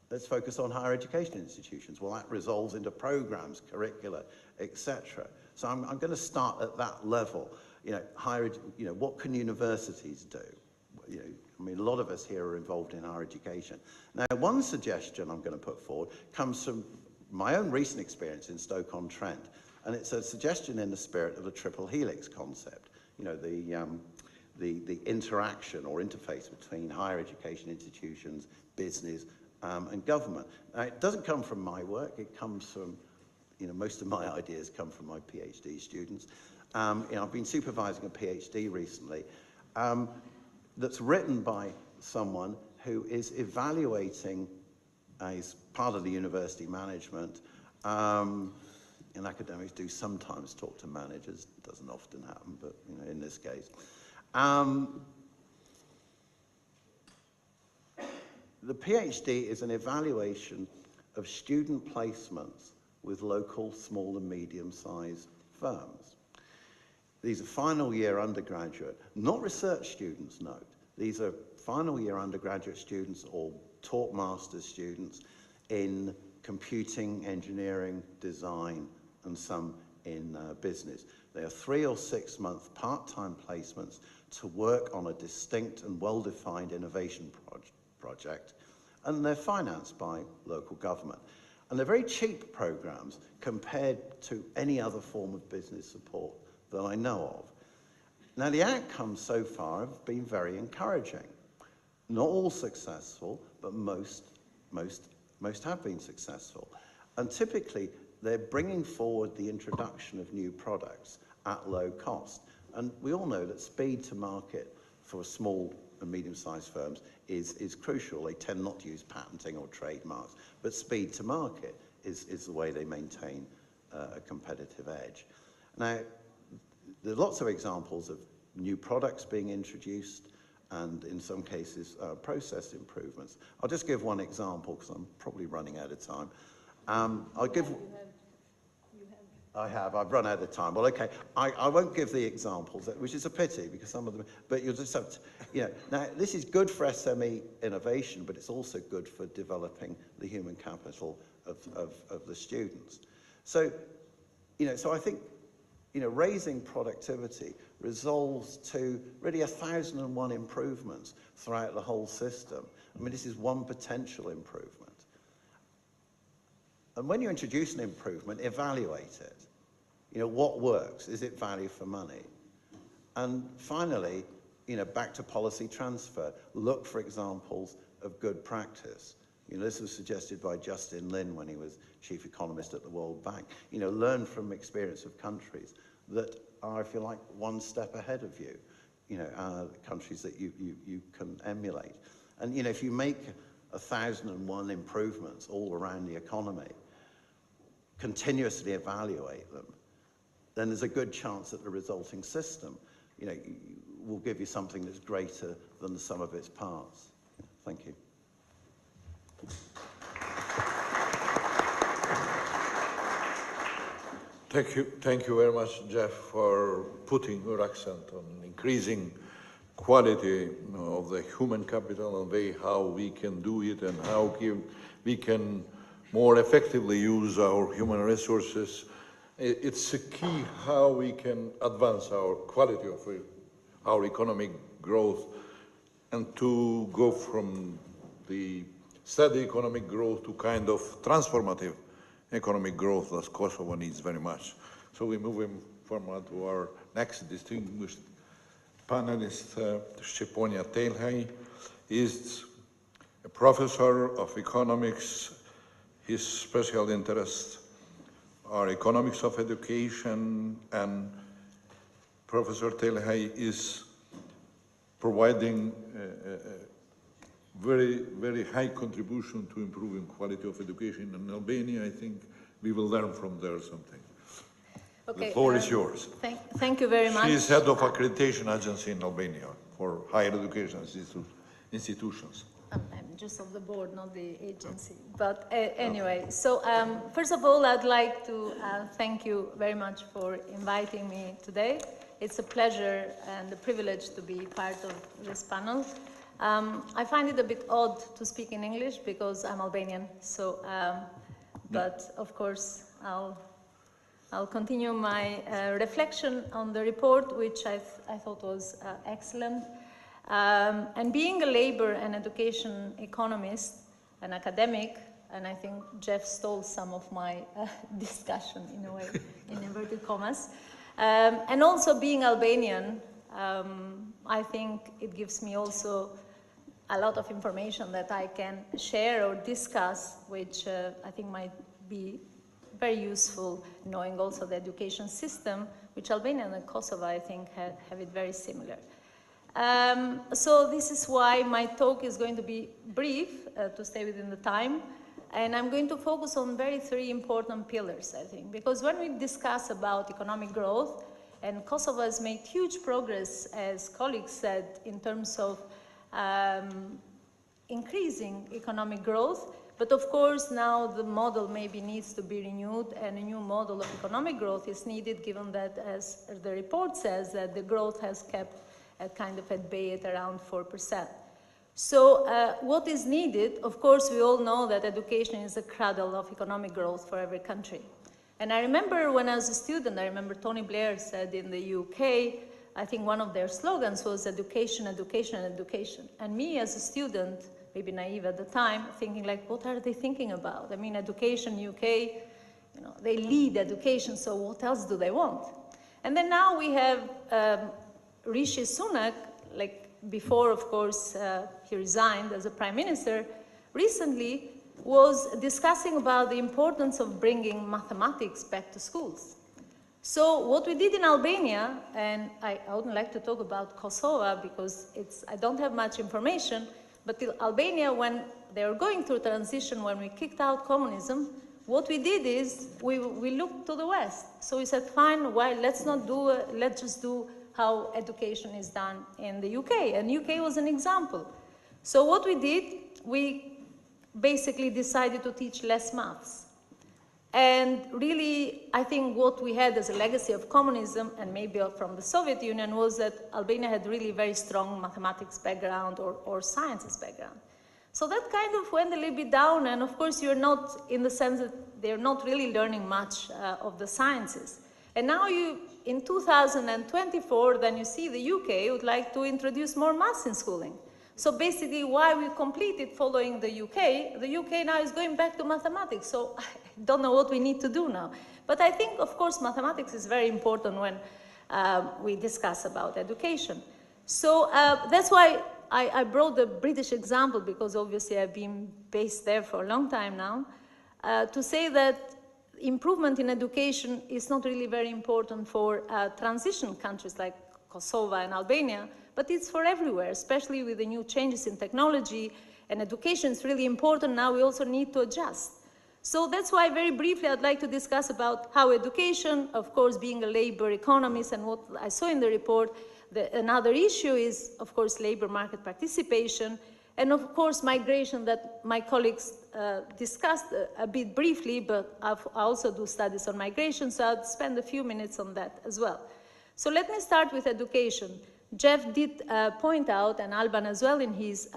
Let's focus on higher education institutions. Well, that resolves into programs, curricula, etc. So I'm going to start at that level. You know, what can universities do? You know, I mean, a lot of us here are involved in higher education. Now, one suggestion I'm going to put forward comes from my own recent experience in Stoke-on-Trent, and it's a suggestion in the spirit of the triple helix concept. You know, the interaction or interface between higher education institutions, business, and government. Now, it doesn't come from my work. It comes from, you know, most of my ideas come from my PhD students. You know, I've been supervising a PhD recently that's written by someone who is evaluating, as part of the university management, and academics do sometimes talk to managers. It doesn't often happen, but, you know, in this case. The PhD is an evaluation of student placements with local small and medium-sized firms. These are final year undergraduate, not research students, note. These are final year undergraduate students or taught master's students in computing, engineering, design, and some in business. They are 3 or 6 month part-time placements to work on a distinct and well-defined innovation project, and they're financed by local government. And they're very cheap programs compared to any other form of business support that I know of. Now, the outcomes so far have been very encouraging. Not all successful, but most have been successful. And typically, they're bringing forward the introduction of new products at low cost. And we all know that speed to market for small and medium-sized firms is crucial. They tend not to use patenting or trademarks, but speed to market is the way they maintain a competitive edge. Now, there are lots of examples of new products being introduced, and in some cases, process improvements. I'll just give one example, because I'm probably running out of time. I'll give... I have. I've run out of time. Well, okay. I won't give the examples, which is a pity because some of them. But you'll just have to. Now this is good for SME innovation, but it's also good for developing the human capital of the students. So, so I think, raising productivity resolves to really 1,001 improvements throughout the whole system. I mean, this is one potential improvement. And when you introduce an improvement, evaluate it. What works? Is it value for money? And finally, back to policy transfer. Look for examples of good practice. This was suggested by Justin Lin when he was chief economist at the World Bank. Learn from experience of countries that are, if you like, one step ahead of you. Countries that you can emulate. And if you make 1,001 improvements all around the economy, continuously evaluate them, then there's a good chance that the resulting system, will give you something that's greater than the sum of its parts. Thank you.
Thank you very much, Jeff, for putting your accent on increasing quality of the human capital and way how we can do it and how we can more effectively use our human resources. It's a key how we can advance our quality of our economic growth and to go from the steady economic growth to kind of transformative economic growth that Kosovo needs very much. So we move forward to our next distinguished panelist, Shqiponia Telhaj, is a professor of economics. His special interests are economics of education, and Professor Telhaj is providing a very, very high contribution to improving quality of education in Albania. I think we will learn from there something. Okay, the floor is yours.
Thank you very much.
She is head of accreditation agency in Albania for higher education institutions.
I'm just on the board, not the agency. But anyway, so first of all, I'd like to thank you very much for inviting me today. It's a pleasure and a privilege to be part of this panel. I find it a bit odd to speak in English because I'm Albanian. So, but of course, I'll continue my reflection on the report, which I thought was excellent. And being a labor and education economist, an academic, and I think Jeff stole some of my discussion in a way, in inverted commas, and also being Albanian, I think it gives me also a lot of information that I can share or discuss, which I think might be very useful, knowing also the education system, which Albania and Kosovo, I think, have it very similar. So this is why my talk is going to be brief, to stay within the time, and I'm going to focus on three important pillars, I think, because when we discuss about economic growth, and Kosovo has made huge progress, as colleagues said, in terms of increasing economic growth, but of course now the model maybe needs to be renewed and a new model of economic growth is needed, given that, as the report says, that the growth has kept at bay at around 4%. So what is needed? Of course, we all know that education is the cradle of economic growth for every country. And I remember when I was a student, I remember Tony Blair said in the UK, I think one of their slogans was education, education, education. And me as a student, maybe naive at the time, thinking like, what are they thinking about? I mean, education, UK, they lead education, so what else do they want? And then now we have Rishi Sunak, like before, of course, he resigned as a prime minister, recently was discussing about the importance of bringing mathematics back to schools. So what we did in Albania, and I wouldn't like to talk about Kosovo because I don't have much information, but in Albania, when they were going through transition, when we kicked out communism, what we did is we looked to the West. So we said, fine, let's just do how education is done in the UK. And UK was an example. So what we did, we basically decided to teach less maths. And really, I think what we had as a legacy of communism, and maybe from the Soviet Union, was that Albania had really very strong mathematics background or sciences background. So that kind of went a little bit down, and of course you're not, in the sense that they're not really learning much of the sciences. And now in 2024, then you see the UK would like to introduce more maths in schooling. So basically, while we completed following the UK now is going back to mathematics. So I don't know what we need to do now. But I think, of course, mathematics is very important when we discuss about education. So that's why I brought the British example, because obviously I've been based there for a long time now, to say that improvement in education is not really very important for transition countries like Kosovo and Albania, but it's for everywhere, especially with the new changes in technology, and education is really important. Now we also need to adjust. So that's why very briefly I'd like to discuss about how education, of course, being a labor economist and what I saw in the report, another issue is, of course, labor market participation, and of course migration that my colleagues discussed a bit briefly, but I also do studies on migration, so I'll spend a few minutes on that as well. So let me start with education. Jeff did point out, and Alban as well in his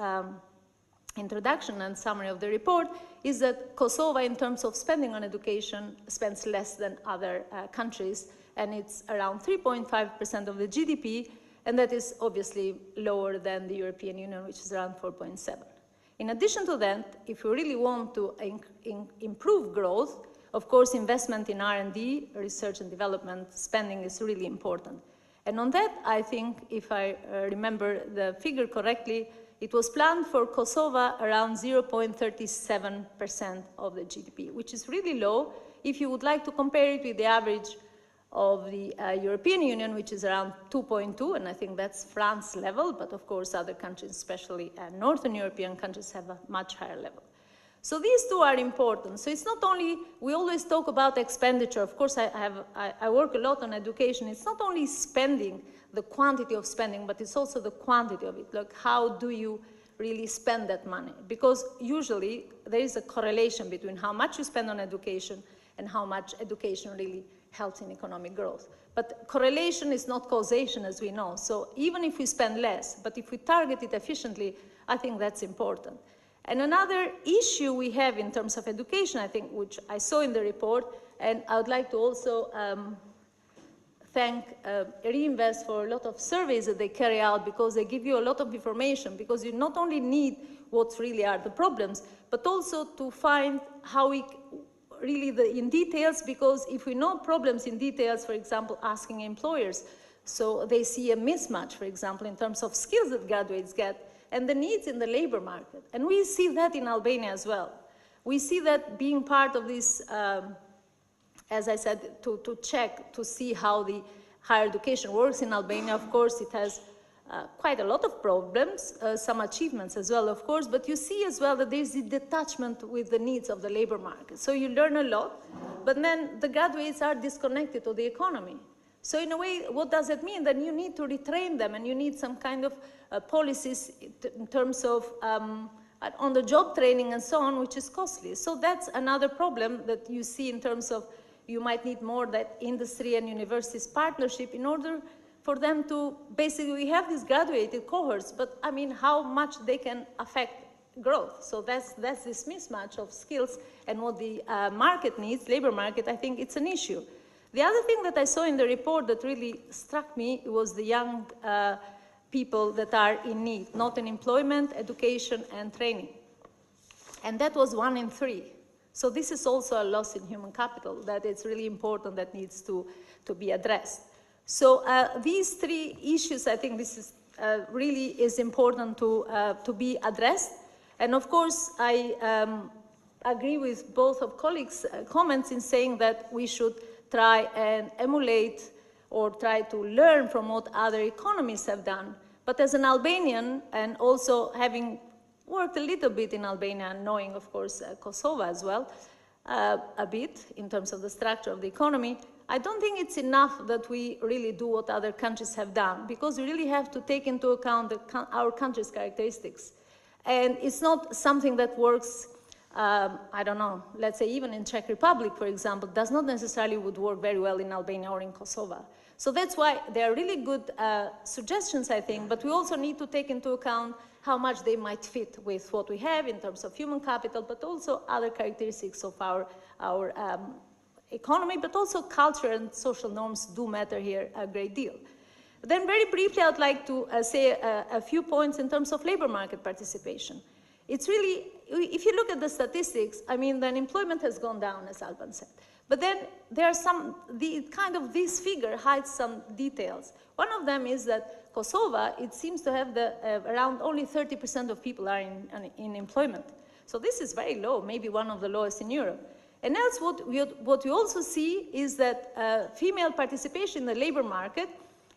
introduction and summary of the report, is that Kosovo, in terms of spending on education, spends less than other countries, and it's around 3.5% of the GDP, and that is obviously lower than the European Union, which is around 4.7%. In addition to that, if you really want to improve growth, of course, investment in R&D, research and development spending is really important. And on that, I think, if I remember the figure correctly, it was planned for Kosovo around 0.37% of the GDP, which is really low if you would like to compare it with the average of the European Union, which is around 2.2, and I think that's France level, but of course other countries, especially Northern European countries, have a much higher level. So these two are important. So it's not only, we always talk about expenditure. Of course, I work a lot on education. It's not only spending, the quantity of spending, but it's also the quantity of it. Like, how do you really spend that money? Because usually there is a correlation between how much you spend on education and how much education really helps in economic growth. But correlation is not causation, as we know. So even if we spend less, but if we target it efficiently, I think that's important. And another issue we have in terms of education, I think, which I saw in the report, and I would like to also thank Riinvest for a lot of surveys that they carry out, because they give you a lot of information, because you not only need what really are the problems, but also to find how we really in details, because if we know problems in details, for example, asking employers, so they see a mismatch, for example, in terms of skills that graduates get, and the needs in the labor market. And we see that in Albania as well. We see that being part of this, as I said, to check, to see how the higher education works in Albania. Of course, it has quite a lot of problems, some achievements as well, of course, but you see as well that there's the detachment with the needs of the labor market. So you learn a lot, but then the graduates are disconnected to the economy. So in a way, what does it mean? Then you need to retrain them, and you need some kind of policies in terms of on-the-job training and so on, which is costly. So that's another problem that you see in terms of you might need more that industry and universities partnership in order for them to basically, we have these graduated cohorts, but I mean, how much they can affect growth. So that's this mismatch of skills and what the market needs, labor market, I think it's an issue. The other thing that I saw in the report that really struck me was the young people that are in need, not in employment, education, and training. And that was 1 in 3. So this is also a loss in human capital that it's really important, that needs to be addressed. So these 3 issues, I think this is really is important to be addressed. And of course, I agree with both of colleagues' comments in saying that we should try and emulate or try to learn from what other economies have done. But as an Albanian, and also having worked a little bit in Albania, knowing, of course, Kosovo as well, a bit in terms of the structure of the economy, I don't think it's enough that we really do what other countries have done, because we really have to take into account our country's characteristics. And it's not something that works I don't know, let's say even in Czech Republic, for example, does not necessarily would work very well in Albania or in Kosovo. So that's why they are really good suggestions, I think, but we also need to take into account how much they might fit with what we have in terms of human capital, but also other characteristics of our economy, but also culture and social norms do matter here a great deal. Then very briefly, I would like to say a few points in terms of labor market participation. It's really, if you look at the statistics, I mean, the unemployment has gone down, as Alban said. But then there are this figure hides some details. One of them is that Kosovo, it seems to have around only 30% of people are in employment. So this is very low, maybe one of the lowest in Europe. And else what we also see is that female participation in the labor market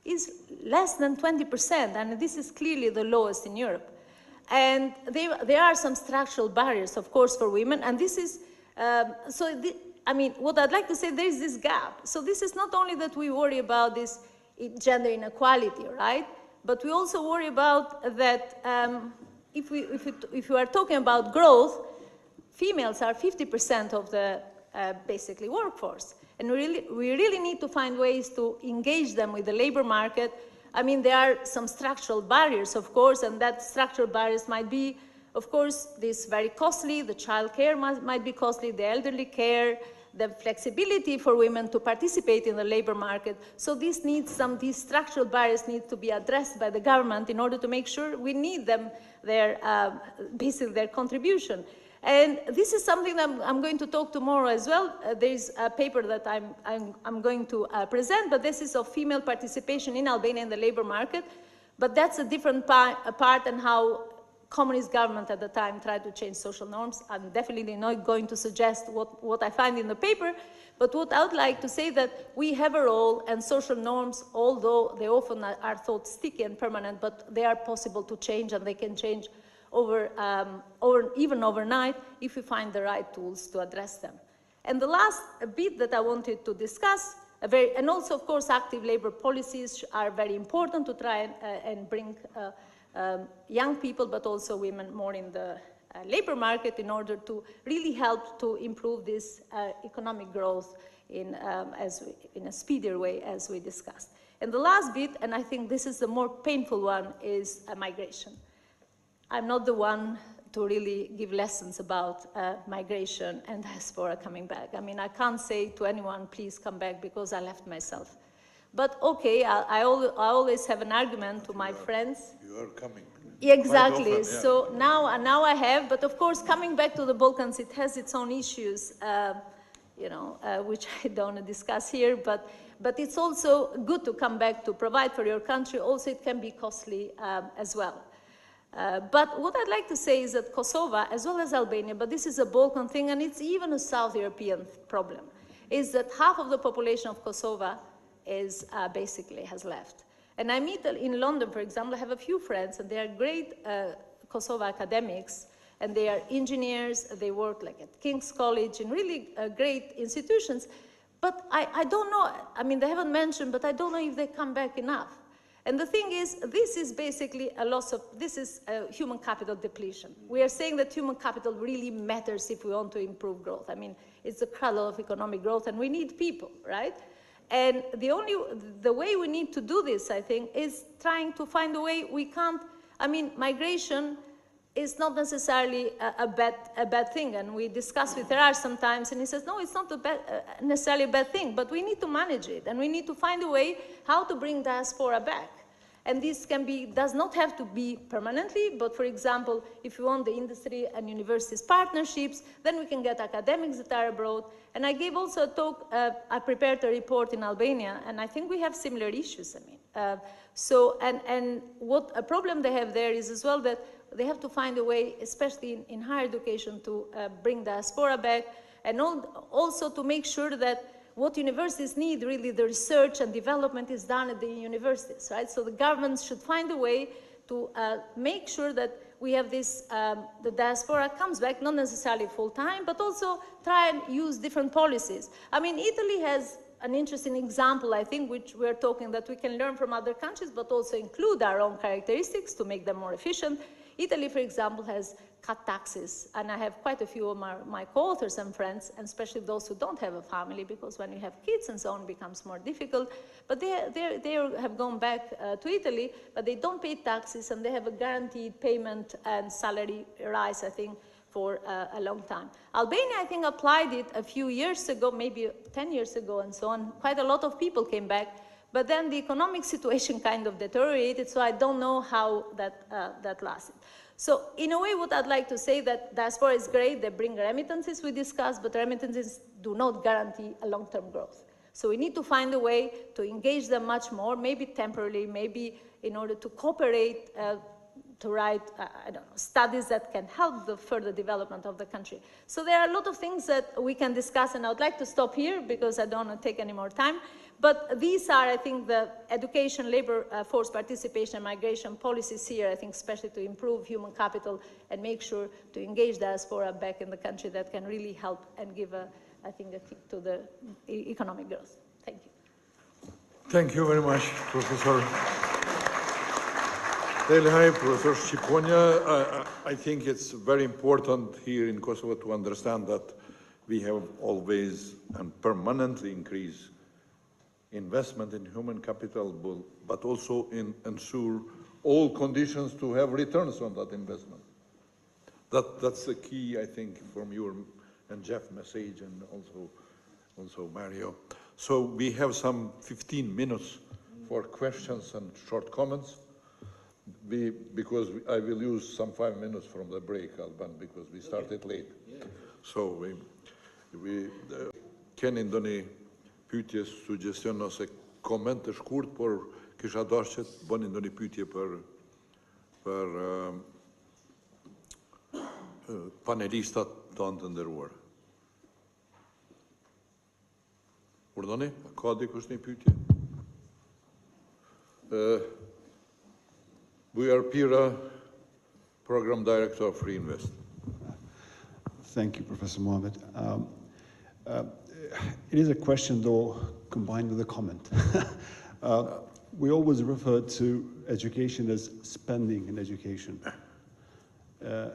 is less than 20%, and this is clearly the lowest in Europe. And there are some structural barriers, of course, for women, and this is, I mean, what I'd like to say, there is this gap. So this is not only that we worry about this gender inequality, right? But we also worry about that if we are talking about growth, females are 50% of the basically workforce. And we really need to find ways to engage them with the labor market. I mean, there are some structural barriers, of course, and that structural barriers might be, of course, this very costly, the child care might be costly, the elderly care, the flexibility for women to participate in the labor market. So these structural barriers need to be addressed by the government in order to make sure we need them, basically their contribution. And this is something that I'm going to talk tomorrow as well. There's a paper that I'm going to present, but this is of female participation in Albania in the labor market. But that's a different part and how communist government at the time tried to change social norms. I'm definitely not going to suggest what I find in the paper, but what I would like to say that we have a role, and social norms, although they often are thought sticky and permanent, but they are possible to change, and they can change even overnight if we find the right tools to address them. And the last bit that I wanted to discuss, and also, of course, active labor policies are very important to try and bring young people, but also women, more in the labor market in order to really help to improve this economic growth in a speedier way, as we discussed. And the last bit, and I think this is the more painful one, is migration. I'm not the one to really give lessons about migration and diaspora coming back. I mean, I can't say to anyone, please come back, because I left myself. But okay, I always have an argument to my friends.
You are coming.
Exactly.
Often, yeah.
So now I have, but of course, coming back to the Balkans, it has its own issues, which I don't want to discuss here, but it's also good to come back to provide for your country. Also, it can be costly as well. But what I'd like to say is that Kosovo, as well as Albania, but this is a Balkan thing, and it's even a South European problem, is that half of the population of Kosovo is basically has left. And I meet in London, for example, I have a few friends, and they are great Kosovo academics, and they are engineers, they work like at King's College, in really great institutions, but I don't know, I mean, they haven't mentioned, but I don't know if they come back enough. And the thing is, this is basically this is human capital depletion. We are saying that human capital really matters if we want to improve growth. I mean, it's the cradle of economic growth, and we need people, right? And the way we need to do this, I think, is trying to find a way we can't, I mean, migration is not necessarily a bad thing. And we discuss with Gerard sometimes, and he says, no, it's not necessarily a bad thing, but we need to manage it. And we need to find a way how to bring diaspora back. And this does not have to be permanently, but for example, if you want the industry and universities partnerships, then we can get academics that are abroad. And I gave also a talk, I prepared a report in Albania, and I think we have similar issues, I mean. And what a problem they have there is as well that they have to find a way, especially in higher education, to bring diaspora back, and also to make sure that what universities need, really, the research and development is done at the universities, right? So the governments should find a way to make sure that we have this, the diaspora comes back, not necessarily full-time, but also try and use different policies. I mean, Italy has an interesting example, I think, which we're talking that we can learn from other countries, but also include our own characteristics to make them more efficient. Italy, for example, has cut taxes, and I have quite a few of my co-authors and friends, and especially those who don't have a family, because when you have kids and so on, it becomes more difficult. But they have gone back to Italy, but they don't pay taxes, and they have a guaranteed payment and salary rise, I think, for a long time. Albania, I think, applied it a few years ago, maybe 10 years ago, and so on. Quite a lot of people came back, but then the economic situation kind of deteriorated, so I don't know how that lasted. So in a way, what I'd like to say that diaspora is great, they bring remittances we discussed, but remittances do not guarantee a long-term growth. So we need to find a way to engage them much more, maybe temporarily, maybe in order to cooperate, to write, I don't know, studies that can help the further development of the country. So there are a lot of things that we can discuss, and I would like to stop here because I don't want to take any more time. But these are, I think, the education, labor force participation, and migration policies here, I think, especially to improve human capital and make sure to engage diaspora back in the country that can really help and give, I think, a kick to the economic growth. Thank you.
Thank you very much, Professor Delhaj, Professor Shqiponja. I think it's very important here in Kosovo to understand that we have always and permanently increased investment in human capital, but also ensure all conditions to have returns on that investment. That's the key, I think, from your and Jeff's message, and also Mario. So we have some 15 minutes for questions and short comments. Because I will use some 5 minutes from the break, Alban, because we started late. Yeah. So we keni ndonjë pyetje, suggestion ose koment të shkurt, por kisha dashur që të bëni ndonjë pyetje për panelistat tanë të nderuar. Urdhoni, ka dikush një pyetje? Bujar Pira, Program Director of Riinvest.
Thank you, Professor Mohammed. It is a question, though, combined with a comment. We always refer to education as spending in education,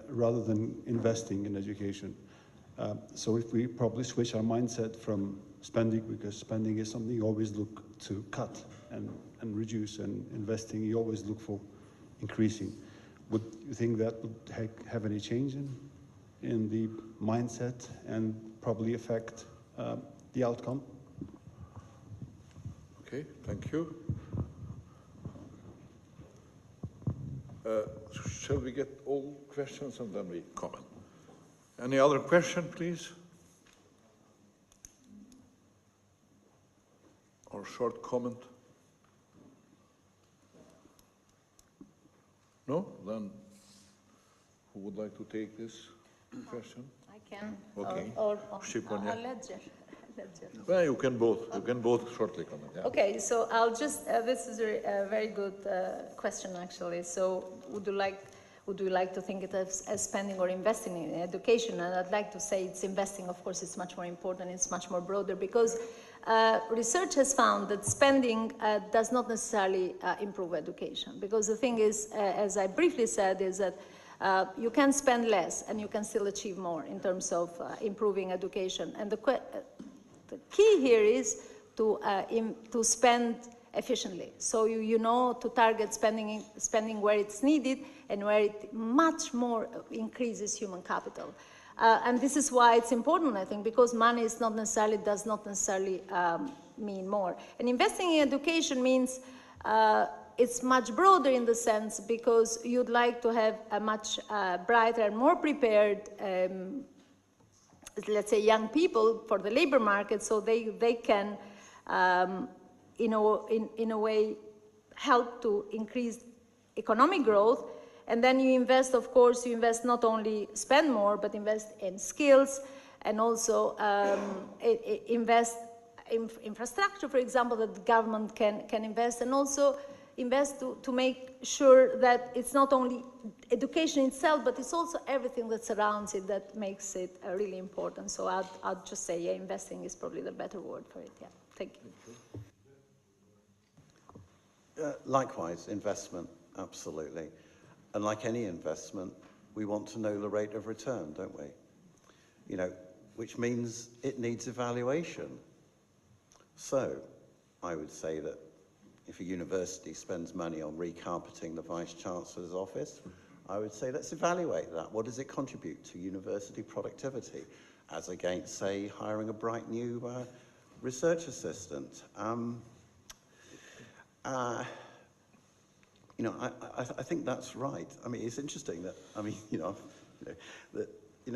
rather than investing in education. So if we probably switch our mindset from spending, because spending is something you always look to cut and reduce, and investing you always look for increasing. Would you think that would have any change in the mindset and probably affect the outcome?
Okay, thank you. Shall we get all questions and then we comment? Any other question, please? Or short comment? No? Then who would like to take this question?
I can.
Okay.
Or
Shqiponja.
Ledger.
Well, you can both shortly comment. Yeah.
Okay, so I'll just, this is a very good question, actually. So would you like to think it as spending or investing in education? And I'd like to say it's investing. Of course, it's much more important. It's much more broader, because research has found that spending does not necessarily improve education. Because the thing is, as I briefly said, is that you can spend less and you can still achieve more in terms of improving education. And the key here is to spend efficiently. So you know to target spending where it's needed and where it much more increases human capital. And this is why it's important, I think, because money is does not necessarily mean more. And investing in education means it's much broader in the sense because you'd like to have a much brighter and more prepared, let's say, young people for the labor market, so they can, in a way, help to increase economic growth. And then you invest, of course, you invest not only spend more, but invest in skills and also invest in infrastructure, for example, that the government can invest, and also invest to make sure that it's not only education itself, but it's also everything that surrounds it that makes it really important. So I'd just say, yeah, investing is probably the better word for it. Yeah, thank you.
Likewise, investment, absolutely. And like any investment, we want to know the rate of return, don't we? You know, which means it needs evaluation. So I would say that if a university spends money on recarpeting the Vice-Chancellor's office, I would say let's evaluate that. What does it contribute to university productivity as against, say, hiring a bright new research assistant? You know, I think that's right. I mean, it's interesting that, I mean,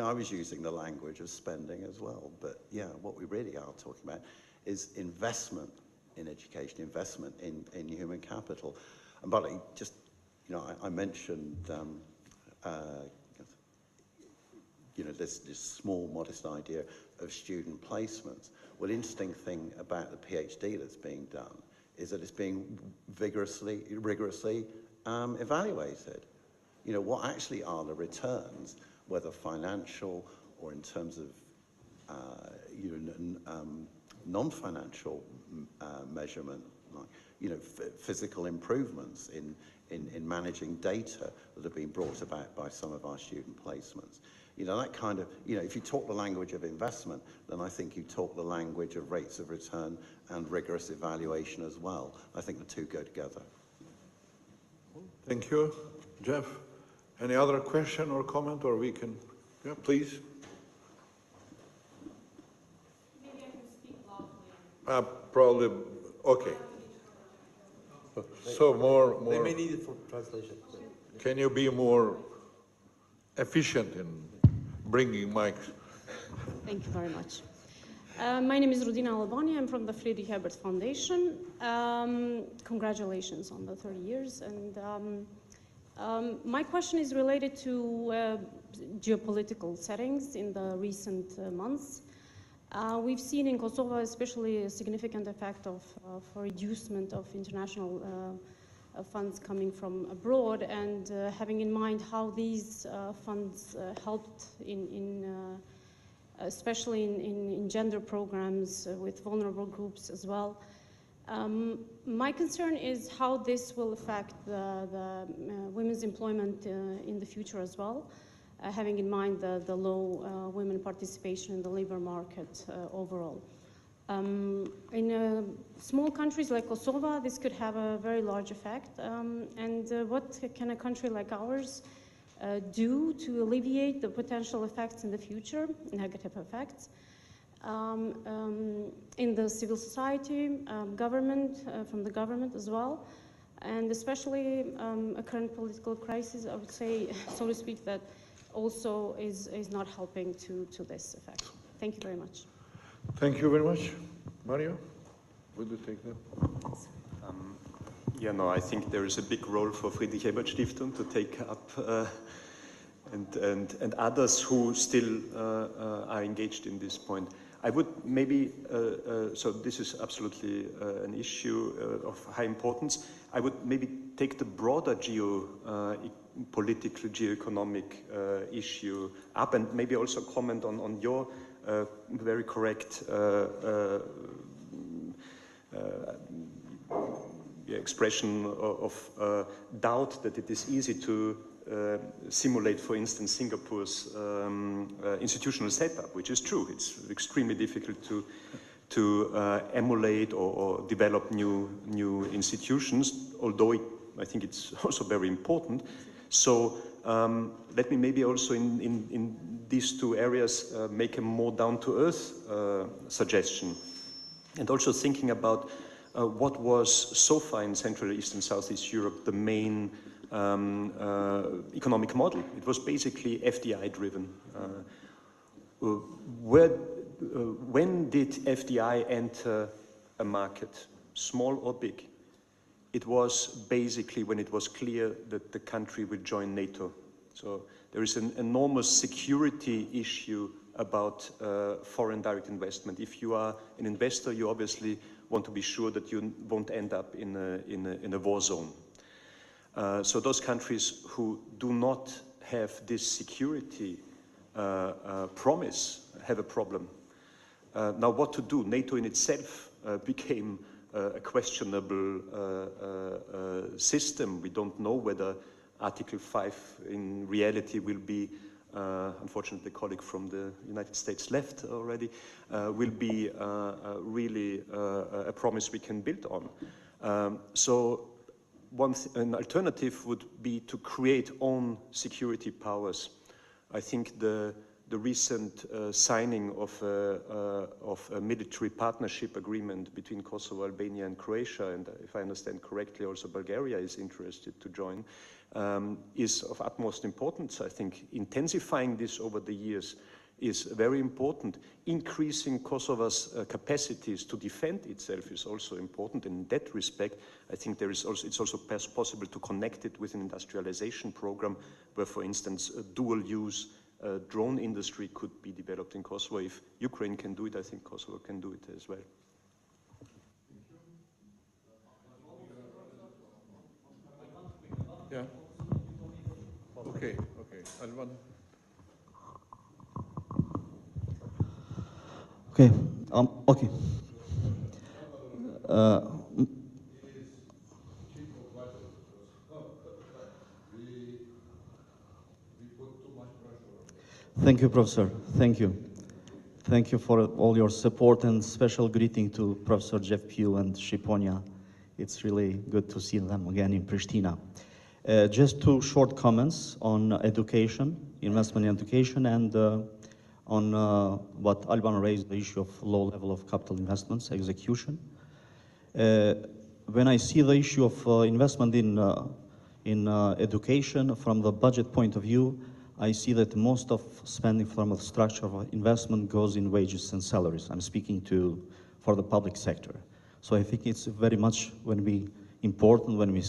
I was using the language of spending as well, but yeah, what we really are talking about is investment in education, investment in human capital. And but just, you know, I mentioned, you know, this small, modest idea of student placements. Well, the interesting thing about the PhD that's being done is that it's being rigorously evaluated. You know, what actually are the returns, whether financial or in terms of, non-financial measurement, like, you know, physical improvements in managing data that have been brought about by some of our student placements. You know, that kind of, you know, if you talk the language of investment, then I think you talk the language of rates of return and rigorous evaluation as well. I think the two go together.
Thank you. Jeff, any other question or comment, or we can, yeah, please.
Maybe I can speak loudly.
Probably, okay. So more.
They may need it for translation.
Can you be more efficient in bringing mics?
Thank you very much. My name is Rudina Albani. I'm from the Friedrich Ebert Foundation. Congratulations on the 30 years. And my question is related to geopolitical settings in the recent months. We've seen in Kosovo especially a significant effect of reducement of international funds coming from abroad, and having in mind how these funds helped especially in gender programs with vulnerable groups as well. My concern is how this will affect the women's employment in the future as well, having in mind the low women participation in the labor market overall. In small countries like Kosovo, this could have a very large effect. What can a country like ours do to alleviate the potential effects in the future, negative effects, in the civil society, government, from the government as well, and especially a current political crisis, I would say, so to speak, that also is not helping to this effect. Thank you very much.
Thank you very much. Mario, would you take that?
Yeah, no, I think there is a big role for Friedrich Ebert Stiftung to take up, and others who still are engaged in this point. I would maybe, so this is absolutely an issue of high importance. I would maybe take the broader geopolitical, geoeconomic issue up, and maybe also comment on your very correct expression of doubt that it is easy to simulate, for instance, Singapore's institutional setup, which is true. It's extremely difficult to emulate or develop new institutions, although I think it's also very important. So let me maybe also in these two areas make a more down-to-earth suggestion, and also thinking about what was so far in Central, East and Southeast Europe the main economic model. It was basically FDI driven. When did FDI enter a market, small or big? It was basically when it was clear that the country would join NATO. So there is an enormous security issue about foreign direct investment. If you are an investor, you obviously want to be sure that you won't end up in a war zone. So those countries who do not have this security promise have a problem. Now, what to do? NATO in itself became a questionable system. We don't know whether Article 5 in reality will be, unfortunately a colleague from the United States left already, will be really a promise we can build on. So an alternative would be to create own security powers. I think the recent signing of a military partnership agreement between Kosovo, Albania and Croatia, and if I understand correctly also Bulgaria is interested to join, is of utmost importance. I think intensifying this over the years is very important. Increasing Kosovo's capacities to defend itself is also important. In that respect, I think it's also possible to connect it with an industrialization program where, for instance, a dual-use drone industry could be developed in Kosovo. If Ukraine can do it, I think Kosovo can do it as well.
Yeah. Okay. Alban.
Okay. Okay. Thank you, Professor. Thank you. Thank you for all your support, and special greeting to Professor Jeff Pugh and Shiponia. It's really good to see them again in Pristina. Just two short comments on education, investment in education, and on what Alban raised, the issue of low level of capital investments, execution. When I see the issue of investment in education from the budget point of view, I see that most of spending from the structure of investment goes in wages and salaries. I'm speaking for the public sector. So I think it's very much important when we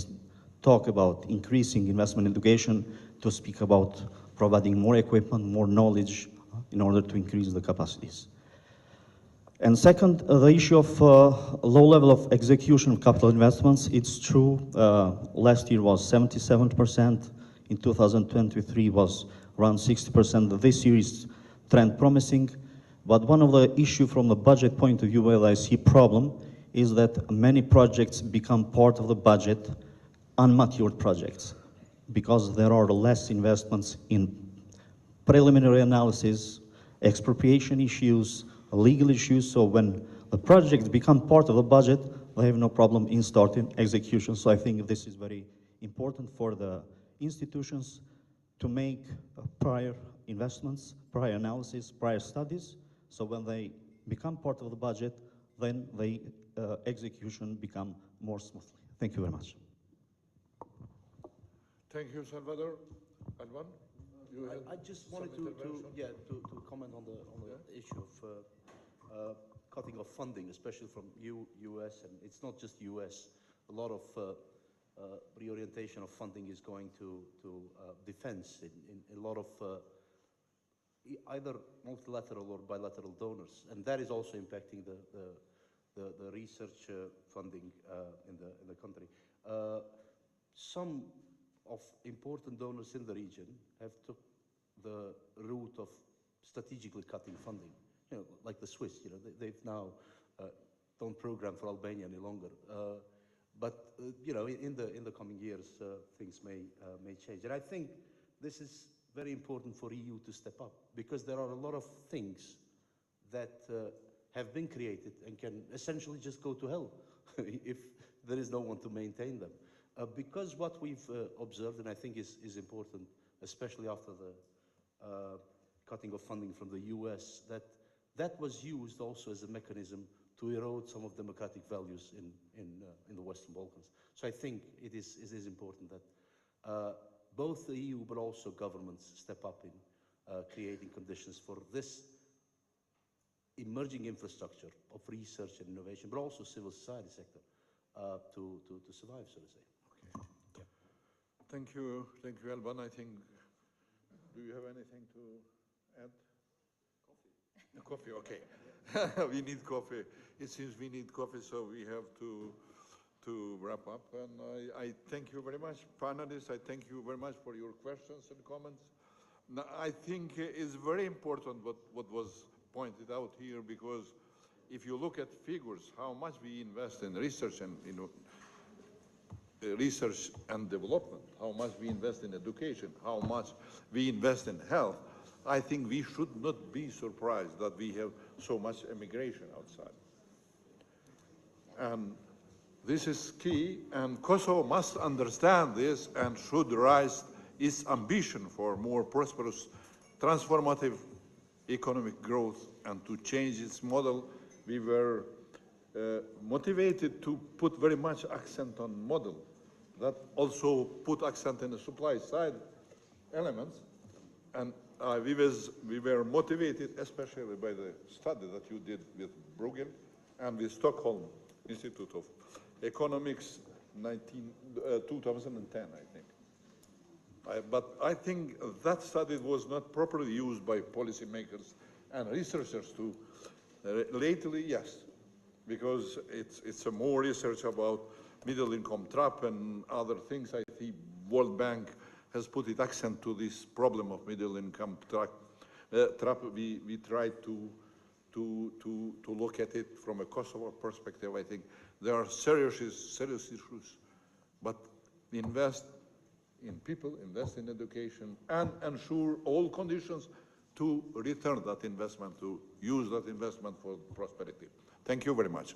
talk about increasing investment in education to speak about providing more equipment, more knowledge in order to increase the capacities. And second, the issue of low level of execution of capital investments. It's true, last year was 77%, in 2023 was around 60%. This year is trend promising, but one of the issues from the budget point of view where I see problem is that many projects become part of the budget, unmatured projects, because there are less investments in preliminary analysis, expropriation issues, legal issues. So when the projects become part of the budget, they have no problem in starting execution. So I think this is very important for the institutions to make prior investments, prior analysis, prior studies. So when they become part of the budget, then the execution become more smoothly. Thank you very much.
Thank you, Salvador. Alban?
I just wanted to comment on the issue of cutting off funding, especially from U.S. and it's not just U.S. A lot of reorientation of funding is going to defense in a lot of either multilateral or bilateral donors, and that is also impacting the research funding in the country. Some of important donors in the region have took the route of strategically cutting funding, like the Swiss. They've now don't program for Albania any longer. But in the coming years, things may change, and I think this is very important for EU to step up, because there are a lot of things that have been created and can essentially just go to hell if there is no one to maintain them. Because what we've observed, and I think is important, especially after the cutting of funding from the US, that was used also as a mechanism to erode some of democratic values in the Western Balkans. So I think it is important that both the EU but also governments step up in creating conditions for this emerging infrastructure of research and innovation, but also civil society sector to survive, so to say.
Okay. Yeah. Thank you, Alban. I think, do you have anything to add? Coffee, okay. We need coffee. It seems we need coffee, so we have to wrap up. And I thank you very much, panelists. I thank you very much for your questions and comments. Now, I think it's very important what was pointed out here, because if you look at figures, how much we invest in research and research and development, how much we invest in education, how much we invest in health, I think we should not be surprised that we have so much immigration outside. And this is key, and Kosovo must understand this and should raise its ambition for more prosperous, transformative economic growth and to change its model. We were motivated to put very much accent on model that also put accent in the supply side elements. And we were motivated especially by the study that you did with Bruegel and with Stockholm Institute of Economics 2010, I think. But I think that study was not properly used by policymakers and researchers too. Lately, yes, because it's a more research about middle income trap and other things. I think World Bank has put its accent to this problem of middle income trap. We tried to look at it from a Kosovo perspective. I think there are serious issues, but invest in people, invest in education, and ensure all conditions to return that investment, to use that investment for prosperity. Thank you very much.